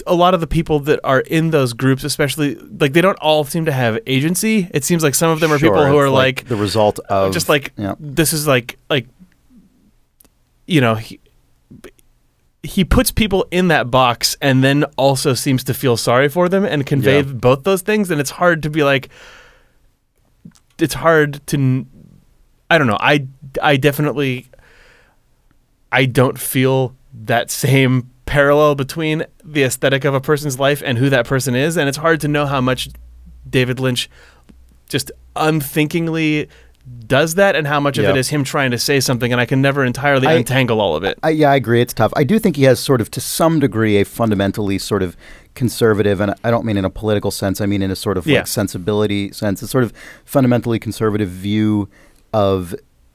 a lot of the people that are in those groups, especially, like, they don't all seem to have agency. It seems like some of them are people who are like the result of just like this is like you know, he puts people in that box and then also seems to feel sorry for them and convey both those things, and it's hard to be like, it's hard to, I don't know, I definitely, I don't feel that same parallel between the aesthetic of a person's life and who that person is, and it's hard to know how much David Lynch just unthinkingly does that and how much of Yep. it is him trying to say something, and I can never entirely untangle all of it. Yeah, I agree. It's tough. I do think he has sort of, to some degree, a fundamentally sort of conservative, and I don't mean in a political sense, I mean in a sort of like sensibility sense, a sort of fundamentally conservative view of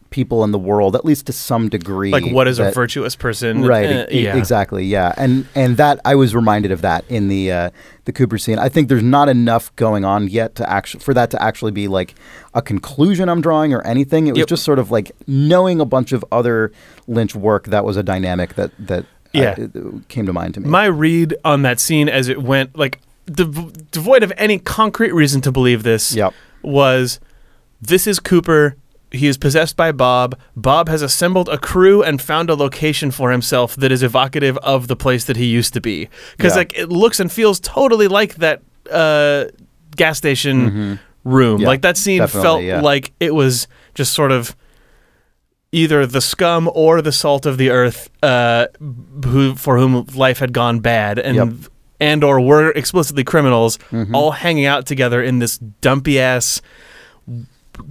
people in the world, at least to some degree. Like, what is a virtuous person? Right, exactly, yeah. And that, I was reminded of that in the Cooper scene. I think there's not enough going on yet for that to actually be like a conclusion I'm drawing or anything. It was just sort of like knowing a bunch of other Lynch work, that was a dynamic that came to mind to me. My read on that scene as it went, like, devoid of any concrete reason to believe this, was this is Cooper. He is possessed by Bob. Bob has assembled a crew and found a location for himself that is evocative of the place that he used to be. Because like, it looks and feels totally like that gas station room. Yeah, like, that scene felt like it was just sort of either the scum or the salt of the earth for whom life had gone bad and or were explicitly criminals, all hanging out together in this dumpy-ass,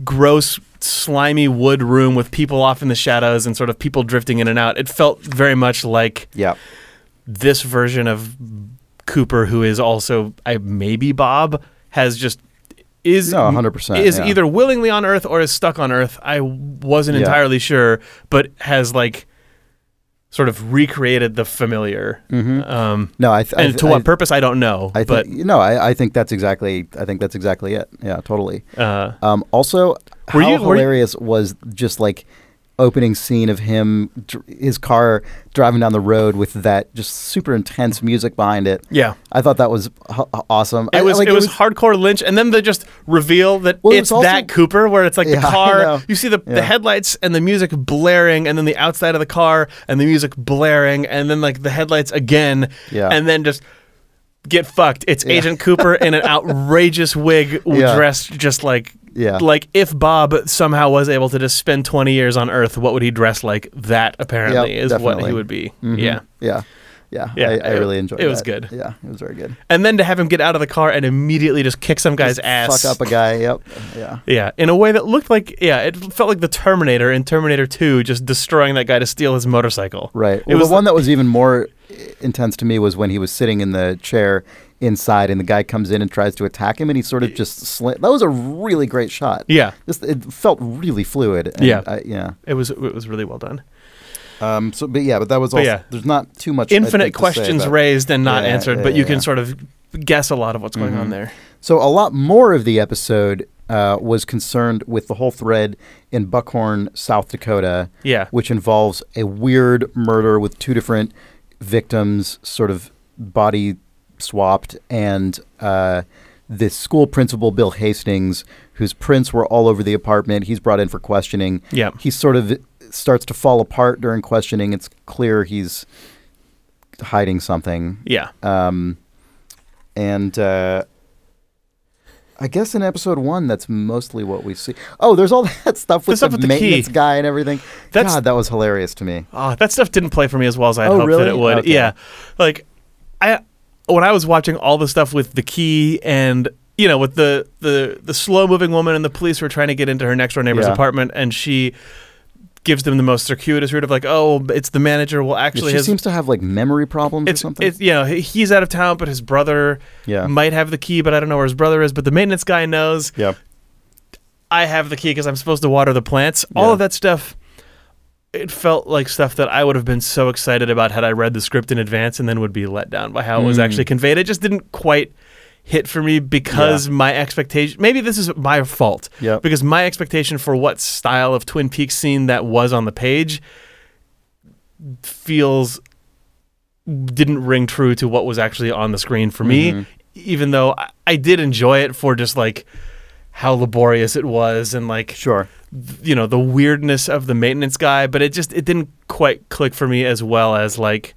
gross, slimy wood room with people off in the shadows and sort of people drifting in and out. It felt very much like this version of Cooper, who is also maybe Bob, has just is 100% is either willingly on Earth or is stuck on Earth. I wasn't entirely sure, but has like sort of recreated the familiar. No, and to what purpose I don't know. I think that's exactly. I think that's exactly it. Yeah, totally. Also, how hilarious was just like opening scene of him, his car driving down the road with that just super intense music behind it. Yeah, I thought that was awesome. It was hardcore Lynch, and then they just reveal that it's also that Cooper, where it's like the car. You see the headlights and the music blaring, and then the outside of the car and the music blaring, and then like the headlights again, and then just get fucked. It's Agent Cooper in an outrageous wig, dressed just like. Yeah. Like, if Bob somehow was able to just spend 20 years on Earth, what would he dress like? That, apparently, is definitely what he would be. Yeah. I really enjoyed it. It was good. Yeah, it was very good. And then to have him get out of the car and immediately just kick some guy's ass. Fuck up a guy, Yeah, in a way that looked like, it felt like the Terminator in Terminator 2 just destroying that guy to steal his motorcycle. Right. Well, the one that was even more intense to me was when he was sitting in the chair inside and the guy comes in and tries to attack him and he sort of just that was a really great shot. Yeah. It felt really fluid. And It was really well done. But that was also, there's not too much infinite questions raised and not answered, but you can sort of guess a lot of what's going on there. So a lot more of the episode was concerned with the whole thread in Buckhorn, South Dakota, which involves a weird murder with two different victims sort of body swapped, and this school principal, Bill Hastings, whose prints were all over the apartment, he's brought in for questioning. Yeah. He sort of starts to fall apart during questioning. It's clear he's hiding something. Yeah. And I guess in episode 1, that's mostly what we see. Oh, there's all that stuff with the maintenance guy and everything. God, that was hilarious to me. Oh, that stuff didn't play for me as well as I had hoped that it would. Okay. Yeah. Like, when I was watching all the stuff with the key and, with the slow-moving woman and the police who are trying to get into her next-door neighbor's apartment, and she gives them the most circuitous route of like, oh, it's the manager. Well, actually, she seems to have like memory problems or something. He's out of town, but his brother might have the key, but I don't know where his brother is. But the maintenance guy knows. Yeah, I have the key because I'm supposed to water the plants. All of that stuff. It felt like stuff that I would have been so excited about had I read the script in advance, and then would be let down by how it was actually conveyed. It just didn't quite hit for me because my expectation, maybe this is my fault, because my expectation for what style of Twin Peaks scene that was on the page didn't ring true to what was actually on the screen for me, even though I did enjoy it for just like how laborious it was and like the weirdness of the maintenance guy, but it didn't quite click for me as well as like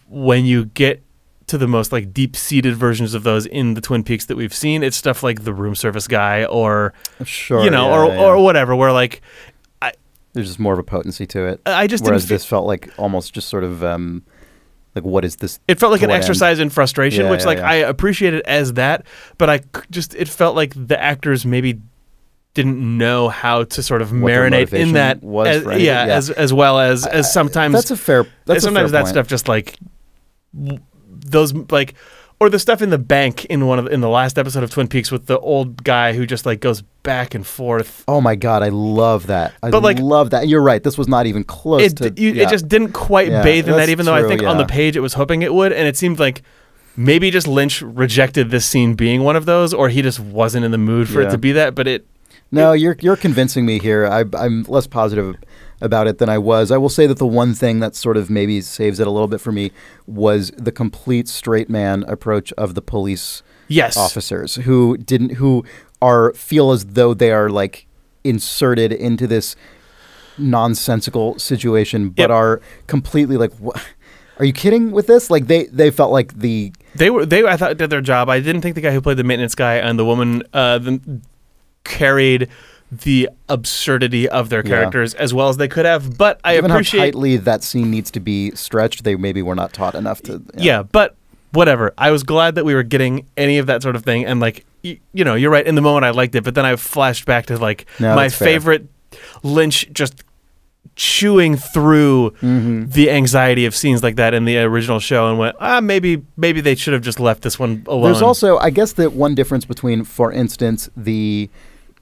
when you get to the most like deep-seated versions of those in the Twin Peaks that we've seen. It's stuff like the room service guy or or whatever, where like there's just more of a potency to it. Whereas this felt like almost just sort of like, what is this? It felt like an exercise in frustration, which I appreciated as that, but it felt like the actors maybe didn't know how to sort of What their marinate in motivation that was for anything. as well as sometimes That's a fair sometimes that point. stuff just like those like or the stuff in the bank in the last episode of Twin Peaks with the old guy who just like goes back and forth. Oh my God, I love that. Love that. And you're right. This was not even close to. It just didn't quite bathe in that, even though I think on the page it was hoping it would, and it seemed like maybe just Lynch rejected this scene being one of those, or he just wasn't in the mood for it to be that. But you're convincing me here. I'm less positive about it than I was. I will say that the one thing that sort of maybe saves it a little bit for me was the complete straight man approach of the police officers who feel as though they are like inserted into this nonsensical situation, but are completely like, what? Are you kidding with this? Like they felt like they I thought did their job. I didn't think the guy who played the maintenance guy and the woman carried the absurdity of their characters as well as they could have. But I appreciate how tightly that scene needs to be stretched. They maybe were not taught enough to. Yeah, but whatever. I was glad that we were getting any of that sort of thing. And like you know, you're right. In the moment, I liked it, but then I flashed back to like my favorite Lynch just chewing through the anxiety of scenes like that in the original show and went, maybe they should have just left this one alone. There's also, I guess, that one difference between, for instance, the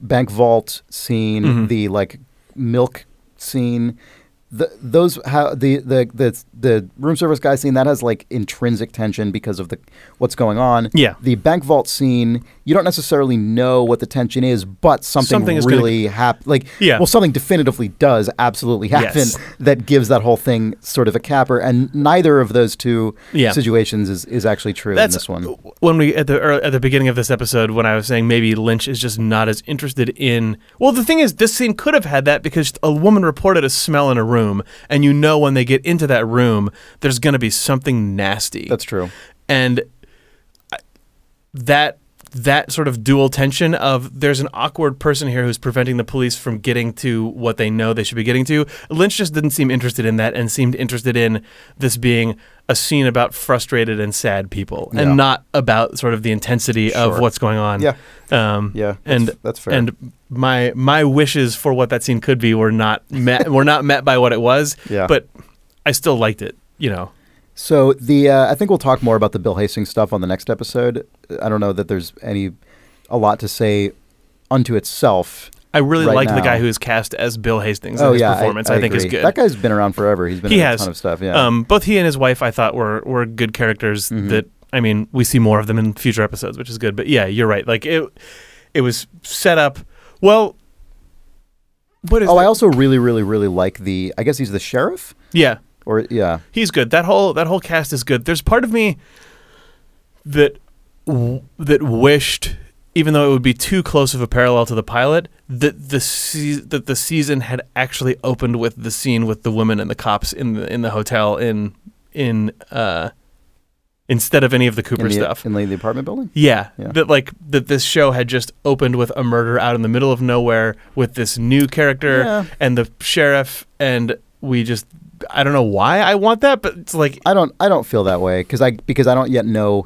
bank vault scene, the like milk scene, the room service guy scene that has like intrinsic tension because of what's going on. Yeah. The bank vault scene, you don't necessarily know what the tension is, but something really happens. Like, well, something definitively does absolutely happen that gives that whole thing sort of a capper, and neither of those two situations is actually true in this one. When we at the beginning of this episode, when I was saying maybe Lynch is just not as interested in. Well, the thing is, this scene could have had that because a woman reported a smell in a room. And you know when they get into that room, there's going to be something nasty. That's true. And that sort of dual tension of there's an awkward person here who's preventing the police from getting to what they know they should be getting to. Lynch just didn't seem interested in that and seemed interested in this being a scene about frustrated and sad people and not about sort of the intensity of what's going on. Yeah. That's fair. And my wishes for what that scene could be were not met by what it was. Yeah. But I still liked it, you know. So I think we'll talk more about the Bill Hastings stuff on the next episode. I don't know that there's a lot to say unto itself. I really liked the guy who is cast as Bill Hastings. His performance I think is good. That guy's been around forever. He's been in a ton of stuff. Yeah. Both he and his wife I thought were good characters that, I mean, we see more of them in future episodes, which is good. But yeah, you're right. Like it was set up well. What is I also really, really, really like I guess he's the sheriff? Yeah. He's good. That whole cast is good. There's part of me that wished, even though it would be too close of a parallel to the pilot, that the season had actually opened with the scene with the women and the cops in the hotel instead of any of the Cooper stuff in the apartment building. Yeah. That this show had just opened with a murder out in the middle of nowhere with this new character and the sheriff, and we just. I don't know why I want that, but it's like I don't feel that way because I don't yet know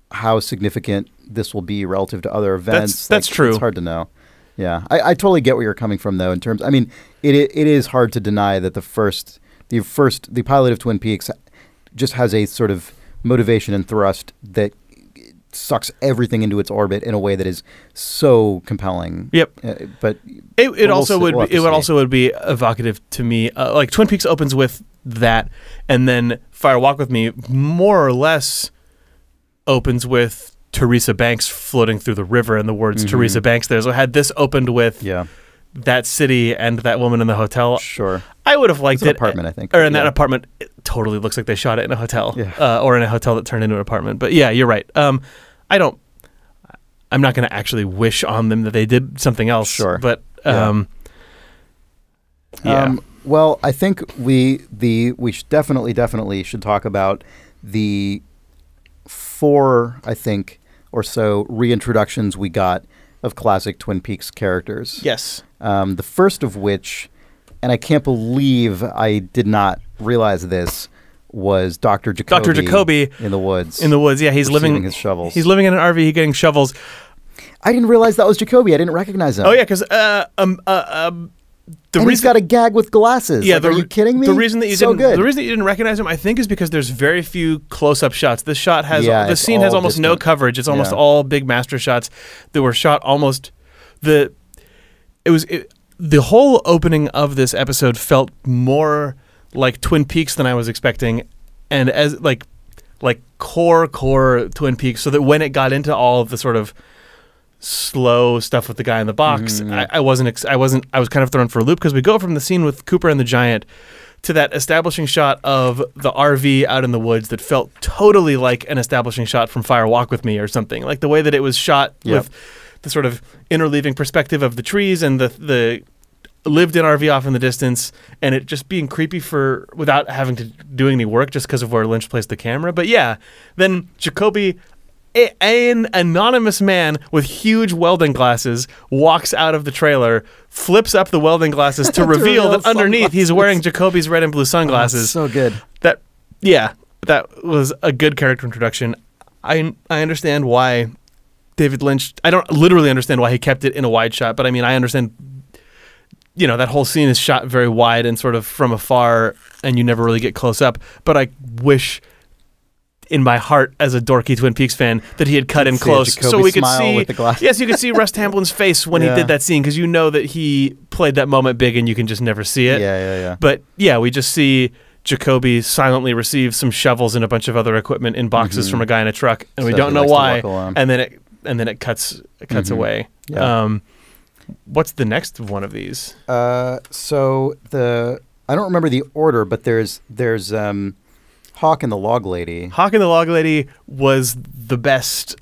how significant this will be relative to other events. That's true. It's hard to know. Yeah, I totally get where you're coming from though. In terms, I mean, it is hard to deny that the pilot of Twin Peaks just has a sort of motivation and thrust that sucks everything into its orbit in a way that is so compelling. Yep. But it also would be evocative to me. Like Twin Peaks opens with that, and then Fire Walk with Me more or less opens with Teresa Banks floating through the river and the words Teresa Banks there. So had this opened with that city and that woman in the hotel, sure, I would have liked it. Apartment, I think, or in that apartment, it totally looks like they shot it in a hotel, or in a hotel that turned into an apartment. But yeah, you're right. I'm not going to actually wish on them that they did something else. Sure, but well, I think we definitely should talk about the 4, I think, or so reintroductions we got of classic Twin Peaks characters. Yes. The first of which, and I can't believe I did not realize this, was Dr. Jacoby. Dr. Jacoby in the woods. Yeah, he's living his shovels. He's living in an RV, getting shovels. I didn't realize that was Jacoby. I didn't recognize him. Oh yeah, because he's got a gag with glasses. Yeah, are you kidding me? The reason that you so didn't, good. the reason that you didn't recognize him, I think, is because there's very few close-up shots. This shot has the it's scene has all almost no distant. coverage. It's almost all big master shots that were shot almost the whole opening of this episode felt more like Twin Peaks than I was expecting, and as like core Twin Peaks, so that when it got into all of the sort of slow stuff with the guy in the box, I was kind of thrown for a loop, because we go from the scene with Cooper and the Giant to that establishing shot of the RV out in the woods that felt totally like an establishing shot from Fire Walk With Me or something, like the way that it was shot with the sort of interleaving perspective of the trees and the lived-in RV off in the distance, and it just being creepy without having to do any work, just because of where Lynch placed the camera. But yeah, then Jacoby, an anonymous man with huge welding glasses, walks out of the trailer, flips up the welding glasses to reveal that underneath he's wearing Jacoby's red and blue sunglasses. So good. That was a good character introduction. I understand why David Lynch, I don't literally understand why he kept it in a wide shot, but I mean, I understand, that whole scene is shot very wide and sort of from afar, and you never really get close up. But I wish, in my heart as a dorky Twin Peaks fan, that he had cut in close so we could see. Yes, you could see Russ Tamblin's face when he did that scene, because you know that he played that moment big, and you can just never see it. Yeah. But yeah, we just see Jacoby silently receive some shovels and a bunch of other equipment in boxes from a guy in a truck, and we don't know why. And then it cuts away. Yeah. What's the next one of these? So I don't remember the order, but there's Hawk and the Log Lady. Hawk and the Log Lady was the best.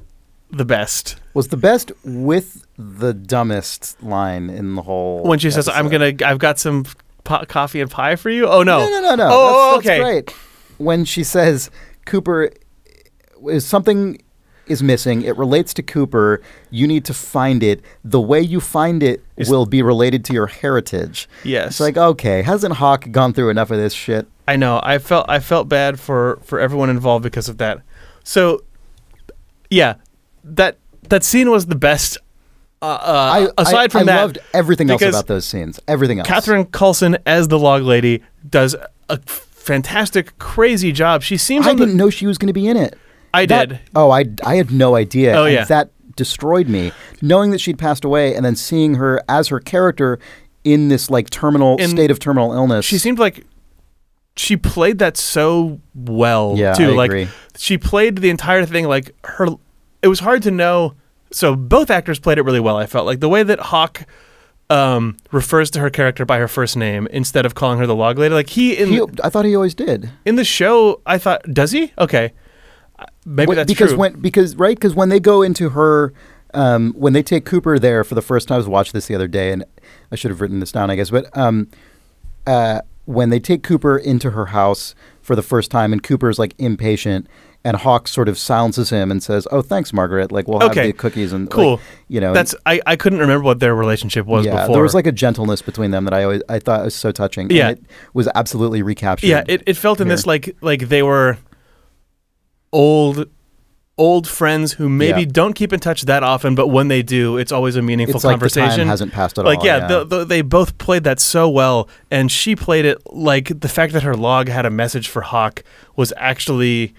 Was the best with the dumbest line in the whole. When she says, I've got some coffee and pie for you. Oh no. No. Oh, that's okay. Great. When she says Cooper something is missing, it relates to Cooper, you need to find it. The way you find it will be related to your heritage. Yes. It's like, okay, hasn't Hawk gone through enough of this shit? I know. I felt bad for everyone involved because of that. So, yeah, that scene was the best. Aside from that, I loved everything else about those scenes. Everything else. Catherine Coulson as the Log Lady does a fantastic, crazy job. She seems. I didn't know she was going to be in it. I did. Oh, I had no idea. Oh, yeah. That destroyed me. Knowing that she'd passed away and then seeing her as her character in this like state of terminal illness. She seemed like she played that so well too. I agree. She played the entire thing like her. It was hard to know. So both actors played it really well. I felt like the way that Hawk refers to her character by her first name instead of calling her the Log Lady. Like I thought he always did. In the show, I thought, does he? Okay. Maybe that's because true. Because when they go into her, when they take Cooper there for the first time, I was watching this the other day, and I should have written this down, I guess. But when they take Cooper into her house for the first time, and Cooper's like impatient, and Hawk sort of silences him and says, "Oh, thanks, Margaret. Like we'll have the cookies and cool." Like, that's I couldn't remember what their relationship was before. There was like a gentleness between them that I thought was so touching. Yeah, and it was absolutely recaptured. Yeah, it felt in this like they were old friends who maybe don't keep in touch that often, but when they do, it's always a meaningful conversation. Like the time hasn't passed at all. They both played that so well, and she played it like the fact that her log had a message for Hawk was actually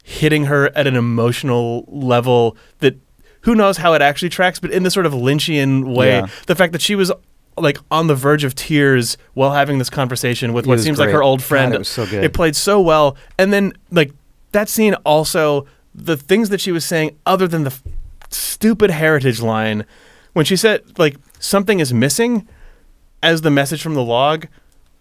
hitting her at an emotional level that who knows how it actually tracks, but in the sort of Lynchian way, the fact that she was like on the verge of tears while having this conversation with what seems like her old friend. God, it was so good. It played so well, and then like that scene also. The things that she was saying, other than the stupid heritage line, when she said, like, something is missing as the message from the log,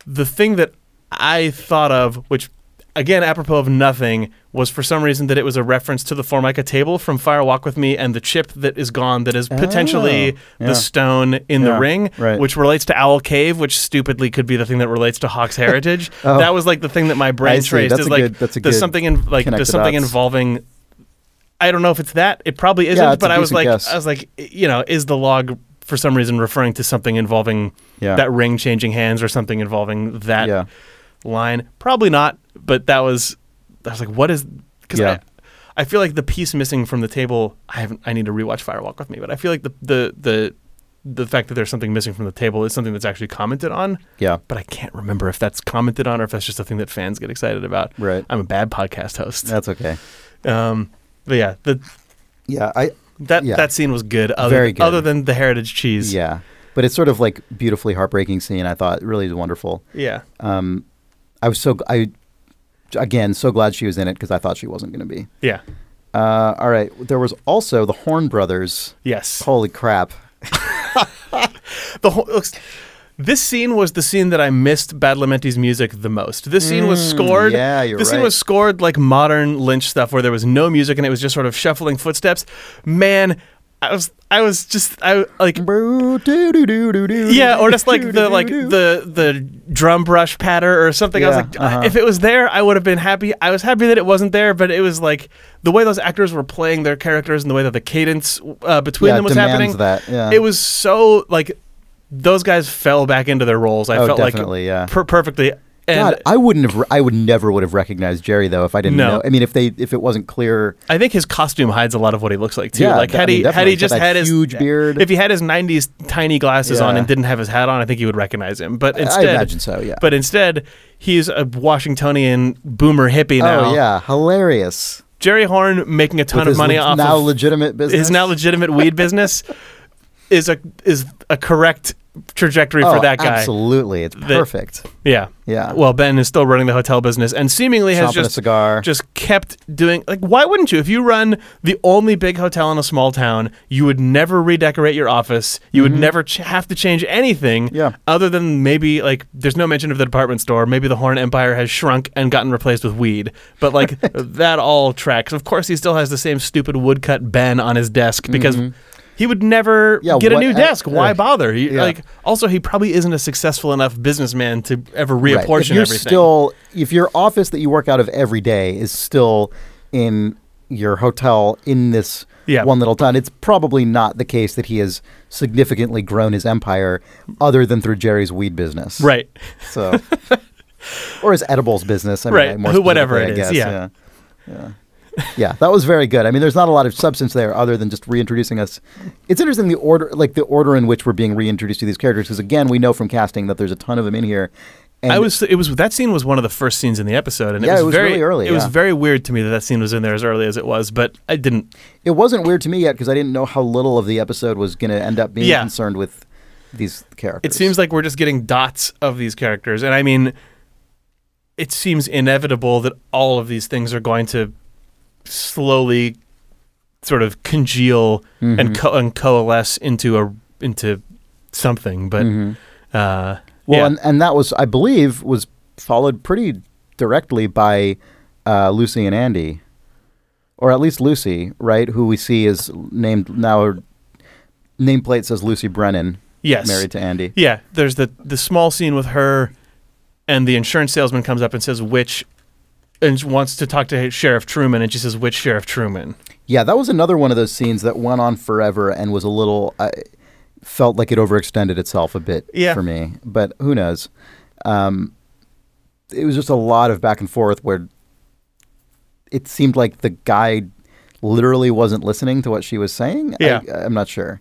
the thing that I thought of, which, again, apropos of nothing, was for some reason that it was a reference to the Formica table from Fire Walk With Me and the chip that is gone that is potentially the stone in the ring, which relates to Owl Cave, which stupidly could be the thing that relates to Hawk's heritage. That was, like, the thing that my brain traced. There's something involving... I don't know if it's that. It probably isn't, but I was like, is the log for some reason referring to something involving that ring changing hands or something involving that line? Probably not. But I was like, what is? Because I feel like the piece missing from the table. I need to rewatch Firewalk with Me, but I feel like the fact that there's something missing from the table is something that's actually commented on. Yeah. But I can't remember if that's commented on or if that's just a thing that fans get excited about. Right. I'm a bad podcast host. That's okay. But yeah, that scene was good. Very good. Other than the heritage cheese. Yeah. But it's sort of like beautifully heartbreaking scene. I thought really wonderful. Yeah. I was so glad she was in it because I thought she wasn't going to be. Yeah. All right. There was also the Horn brothers. Yes. Holy crap. This scene was the scene that I missed Badalamenti's music the most. This scene was scored. Yeah, you're This right. scene was scored like modern Lynch stuff, where there was no music and it was just sort of shuffling footsteps. Man, I was like, yeah, or just like the drum brush patter or something. I was like, if it was there, I would have been happy. I was happy that it wasn't there, but it was like the way those actors were playing their characters and the way that the cadence between them was happening. It was so like those guys fell back into their roles. I felt definitely, like perfectly. And God, I would never would have recognized Jerry though if I didn't know. I mean, if it wasn't clear. I think his costume hides a lot of what he looks like too. Yeah, like had he just had his huge beard, if he had his '90s tiny glasses on and didn't have his hat on, I think you would recognize him. But instead, I imagine so. Yeah. But instead, he's a Washingtonian boomer hippie now. Oh yeah, hilarious. Jerry Horn making a ton of money off now of legitimate business. His now legitimate weed business is a correct trajectory for that guy. Absolutely, it's perfect. Yeah. Well, Ben is still running the hotel business and seemingly has just kept doing, like, why wouldn't you? If you run the only big hotel in a small town, you would never redecorate your office. You would never have to change anything other than maybe, like, there's no mention of the department store. Maybe the Horn Empire has shrunk and gotten replaced with weed. But, like, that all tracks. Of course, he still has the same stupid woodcut Ben on his desk because he would never get a new desk. Why bother? Also, he probably isn't a successful enough businessman to ever reapportion everything. If your office that you work out of every day is still in your hotel in this one little town, it's probably not the case that he has significantly grown his empire other than through Jerry's weed business. Right. So, or his edibles business. I mean, right. Whatever it is. Yeah. Yeah, that was very good. I mean, there's not a lot of substance there other than just reintroducing us. It's interesting the order in which we're being reintroduced to these characters, because again, we know from casting that there's a ton of them in here. And that scene was one of the first scenes in the episode, and it was very really early. It was very weird to me that scene was in there as early as it was, but I didn't. It wasn't weird to me yet because I didn't know how little of the episode was going to end up being concerned with these characters. It seems like we're just getting dots of these characters, and I mean, it seems inevitable that all of these things are going to slowly sort of congeal and coalesce into something, but and that was, I believe, was followed pretty directly by Lucy and Andy, or at least Lucy, right, who we see is named now, her nameplate says Lucy Brennan, married to Andy. Yeah, there's the small scene with her and the insurance salesman comes up and says and wants to talk to Sheriff Truman, and she says, which Sheriff Truman? Yeah, that was another one of those scenes that went on forever and was a little, felt like it overextended itself a bit for me, but who knows? It was just a lot of back and forth where it seemed like the guy literally wasn't listening to what she was saying. Yeah. I'm not sure.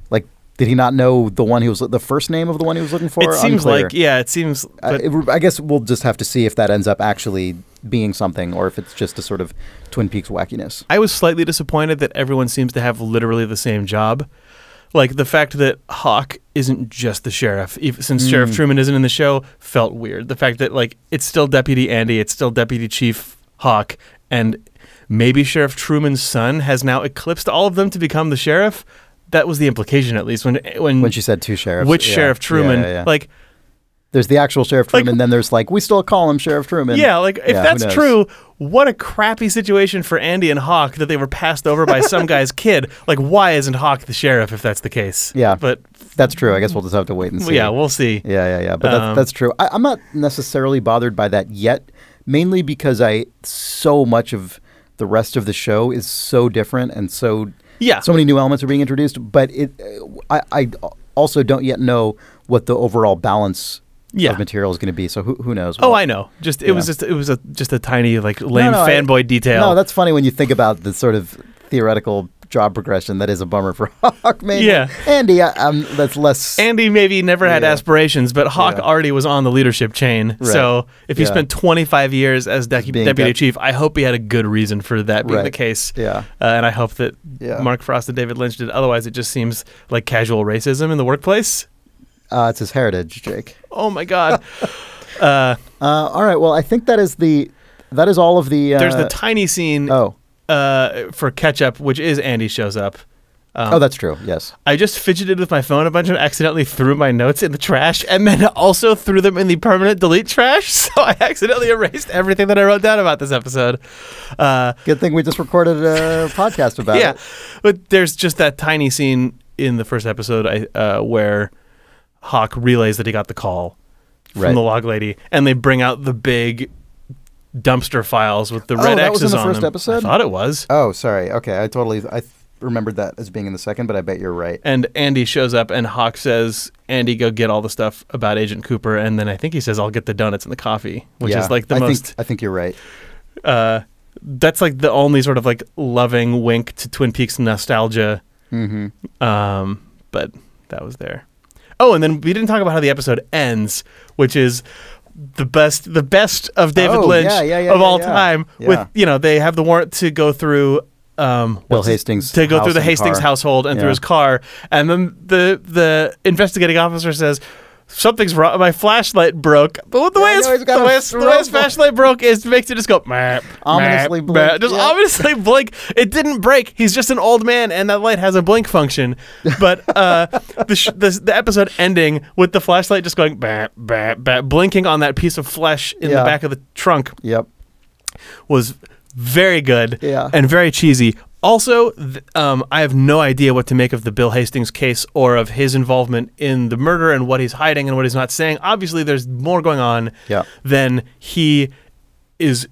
Like, did he not know the first name of the one he was looking for? It seems Unclear. like, it seems. I guess we'll just have to see if that ends up actually being something, or if it's just a sort of Twin Peaks wackiness. I was slightly disappointed that everyone seems to have literally the same job. Like, the fact that Hawk isn't just the sheriff, since Sheriff Truman isn't in the show, felt weird. The fact that, like, it's still Deputy Andy, it's still Deputy Chief Hawk, and maybe Sheriff Truman's son has now eclipsed all of them to become the sheriff. That was the implication, at least, when she said two sheriffs. Which Sheriff Truman? Like, there's the actual Sheriff Truman, then there's like, we still call him Sheriff Truman. Yeah, like, if that's true, what a crappy situation for Andy and Hawk that they were passed over by some guy's kid. Like, why isn't Hawk the sheriff if that's the case? Yeah, but that's true. I guess we'll just have to wait and see. Yeah, we'll see. Yeah. But that's true. I'm not necessarily bothered by that yet, mainly because so much of the rest of the show is so different and so many new elements are being introduced. But I also don't yet know what the overall balance of material is going to be. So who knows? Oh, I know. It was just a tiny like lame fanboy detail. No, that's funny when you think about the sort of theoretical job progression. That is a bummer for Hawk. Maybe. Yeah, Andy. That's less. Andy maybe never had aspirations, but Hawk already was on the leadership chain. Right. So if he spent 25 years as deputy chief, I hope he had a good reason for that being the case. Yeah, and I hope that Mark Frost and David Lynch did. Otherwise, it just seems like casual racism in the workplace. It's his heritage, Jake. Oh my God. All right. Well, I think that is all of the. There's the tiny scene. For catch-up, which is Andy shows up. That's true. Yes. I just fidgeted with my phone a bunch and accidentally threw my notes in the trash and then also threw them in the permanent delete trash. So I accidentally erased everything that I wrote down about this episode. Good thing we just recorded a podcast about it. Yeah. But there's just that tiny scene in the first episode where Hawk relays that he got the call from the log lady, and they bring out the big dumpster files with the red X's on them. That was in the first episode? I thought it was. Oh, sorry. Okay, I remembered that as being in the second, but I bet you're right. And Andy shows up, and Hawk says, "Andy, go get all the stuff about Agent Cooper." And then I think he says, "I'll get the donuts and the coffee," which is like the most. I think you're right. That's like the only sort of like loving wink to Twin Peaks nostalgia. Mm-hmm. But that was there. Oh, and then we didn't talk about how the episode ends, which is the best of David Lynch of all time. With they have the warrant to go through Bill Hastings to go through the Hastings household and through his car, and then the investigating officer says, "Something's wrong. My flashlight broke." But the way his flashlight broke makes it just go ominously blink. Just ominously blink. It didn't break. He's just an old man, and that light has a blink function. But the episode ending with the flashlight just going blinking on that piece of flesh in the back of the trunk. Yep, was very good and very cheesy. Also, I have no idea what to make of the Bill Hastings case or of his involvement in the murder and what he's hiding and what he's not saying. Obviously, there's more going on than he is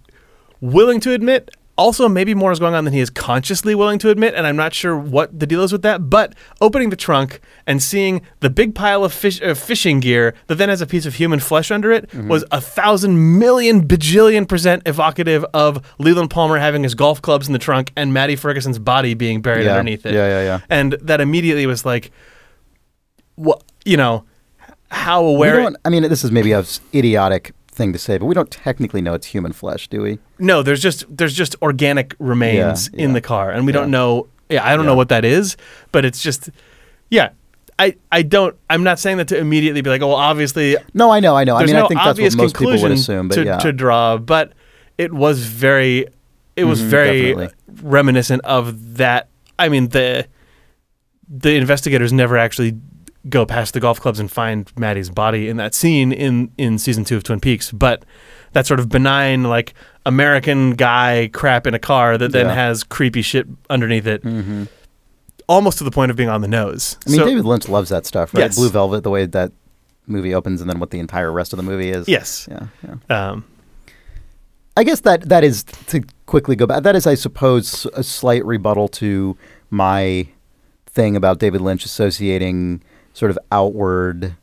willing to admit. Also, maybe more is going on than he is consciously willing to admit, and I'm not sure what the deal is with that. But opening the trunk and seeing the big pile of fishing gear that then has a piece of human flesh under it was 1,000,000,000,000,000% evocative of Leland Palmer having his golf clubs in the trunk and Maddie Ferguson's body being buried underneath it. Yeah. And that immediately was like, what, how aware... this is maybe an idiotic thing to say, but we don't technically know it's human flesh, do we? No, there's just organic remains in the car, and we don't know. I don't know what that is, but it's just I'm not saying that to immediately be like, oh, well, obviously. No, I know. I think that's what most people would assume, but to draw, but it was very definitely reminiscent of that. I mean, the investigators never actually go past the golf clubs and find Maddie's body in that scene in season 2 of Twin Peaks, but that sort of benign, like, American guy crap in a car that then has creepy shit underneath it, almost to the point of being on the nose. David Lynch loves that stuff, right? Yes. Blue Velvet, the way that movie opens, and then what the entire rest of the movie is. Yes. Yeah. I guess that is, to quickly go back, that is, I suppose, a slight rebuttal to my thing about David Lynch associating sort of outward,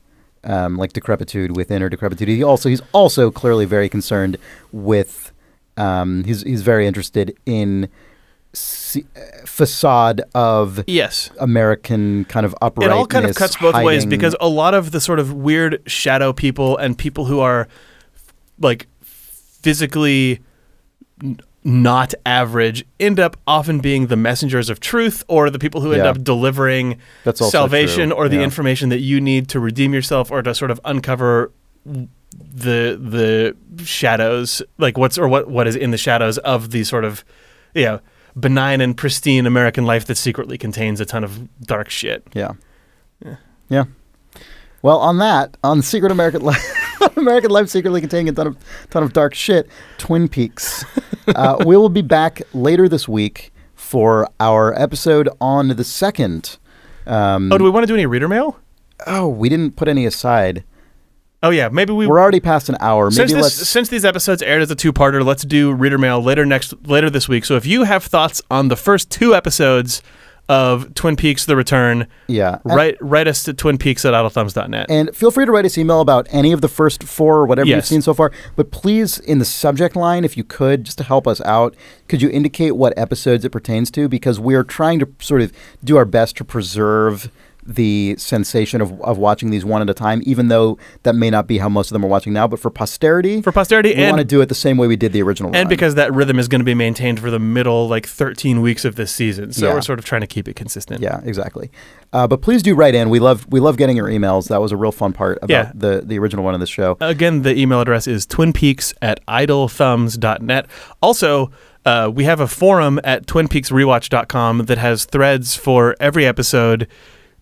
like decrepitude with inner decrepitude. He's also clearly very concerned with. He's very interested in facade of American kind of uprightness. It all kind of cuts both ways, because a lot of the sort of weird shadow people and people who are like physically not average end up often being the messengers of truth, or the people who end up delivering salvation or the information that you need to redeem yourself or to sort of uncover the shadows, like what is in the shadows of the sort of benign and pristine American life that secretly contains a ton of dark shit. Yeah. Well, on Secret American Life, American Life secretly containing a ton of dark shit, Twin Peaks. We will be back later this week for our episode on the second. Do we want to do any reader mail? Oh, we didn't put any aside. Oh yeah, maybe we're already past an hour. Since these episodes aired as a two-parter, let's do reader mail later this week. So if you have thoughts on the first 2 episodes of Twin Peaks: The Return. Yeah. Write us to twinpeaks@idlethumbs.net. And feel free to write us email about any of the first 4 or whatever you've seen so far. But please, in the subject line, if you could, just to help us out, could you indicate what episodes it pertains to? Because we're trying to sort of do our best to preserve the sensation of watching these one at a time, even though that may not be how most of them are watching now. But for posterity, we want to do it the same way we did the original run. And because that rhythm is going to be maintained for the middle, 13 weeks of this season. So we're sort of trying to keep it consistent. Yeah, exactly. But please do write in. We love getting your emails. That was a real fun part about the original one of this show. Again, the email address is twinpeaks@idlethumbs.net. Also, we have a forum at twinpeaksrewatch.com that has threads for every episode.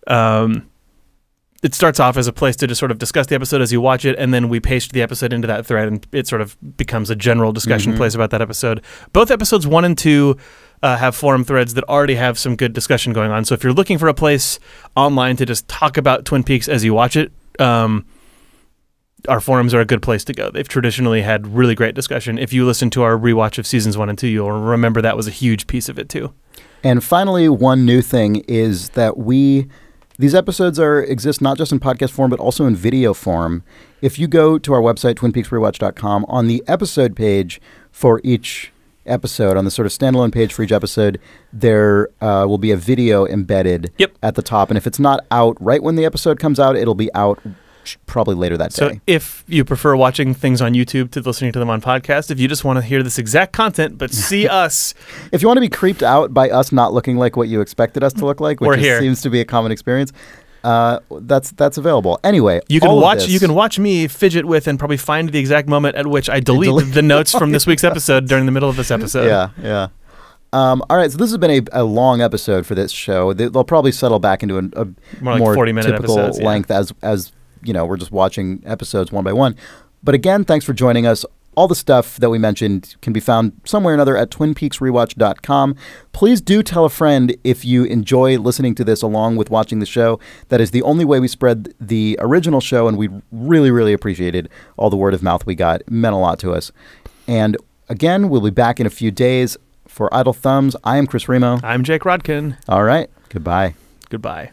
It starts off as a place to just sort of discuss the episode as you watch it, and then we paste the episode into that thread, and it sort of becomes a general discussion place about that episode. Both episodes 1 and 2 have forum threads that already have some good discussion going on. So if you're looking for a place online to just talk about Twin Peaks as you watch it, our forums are a good place to go. They've traditionally had really great discussion. If you listen to our rewatch of seasons 1 and 2, you'll remember that was a huge piece of it too. And finally, one new thing is that these episodes exist not just in podcast form, but also in video form. If you go to our website, twinpeaksrewatch.com, on the episode page for each episode, on the sort of standalone page for each episode, there will be a video embedded at the top. And if it's not out right when the episode comes out, it'll be out probably later that day. So if you prefer watching things on YouTube to listening to them on podcast, if you just want to hear this exact content but see us, if you want to be creeped out by us not looking like what you expected us to look like, which seems to be a common experience, that's available. Anyway, you can watch me fidget with and probably find the exact moment at which I delete the notes from this week's episode during the middle of this episode. Yeah. All right, so this has been a long episode for this show. They'll probably settle back into a more 40-minute typical episodes, length as we're just watching episodes one by one. But again, thanks for joining us. All the stuff that we mentioned can be found somewhere or another at twinpeaksrewatch.com. Please do tell a friend if you enjoy listening to this along with watching the show. That is the only way we spread the original show, and we really, really appreciated all the word of mouth we got. It meant a lot to us. And again, we'll be back in a few days. For Idle Thumbs, I am Chris Remo. I'm Jake Rodkin. All right. Goodbye. Goodbye.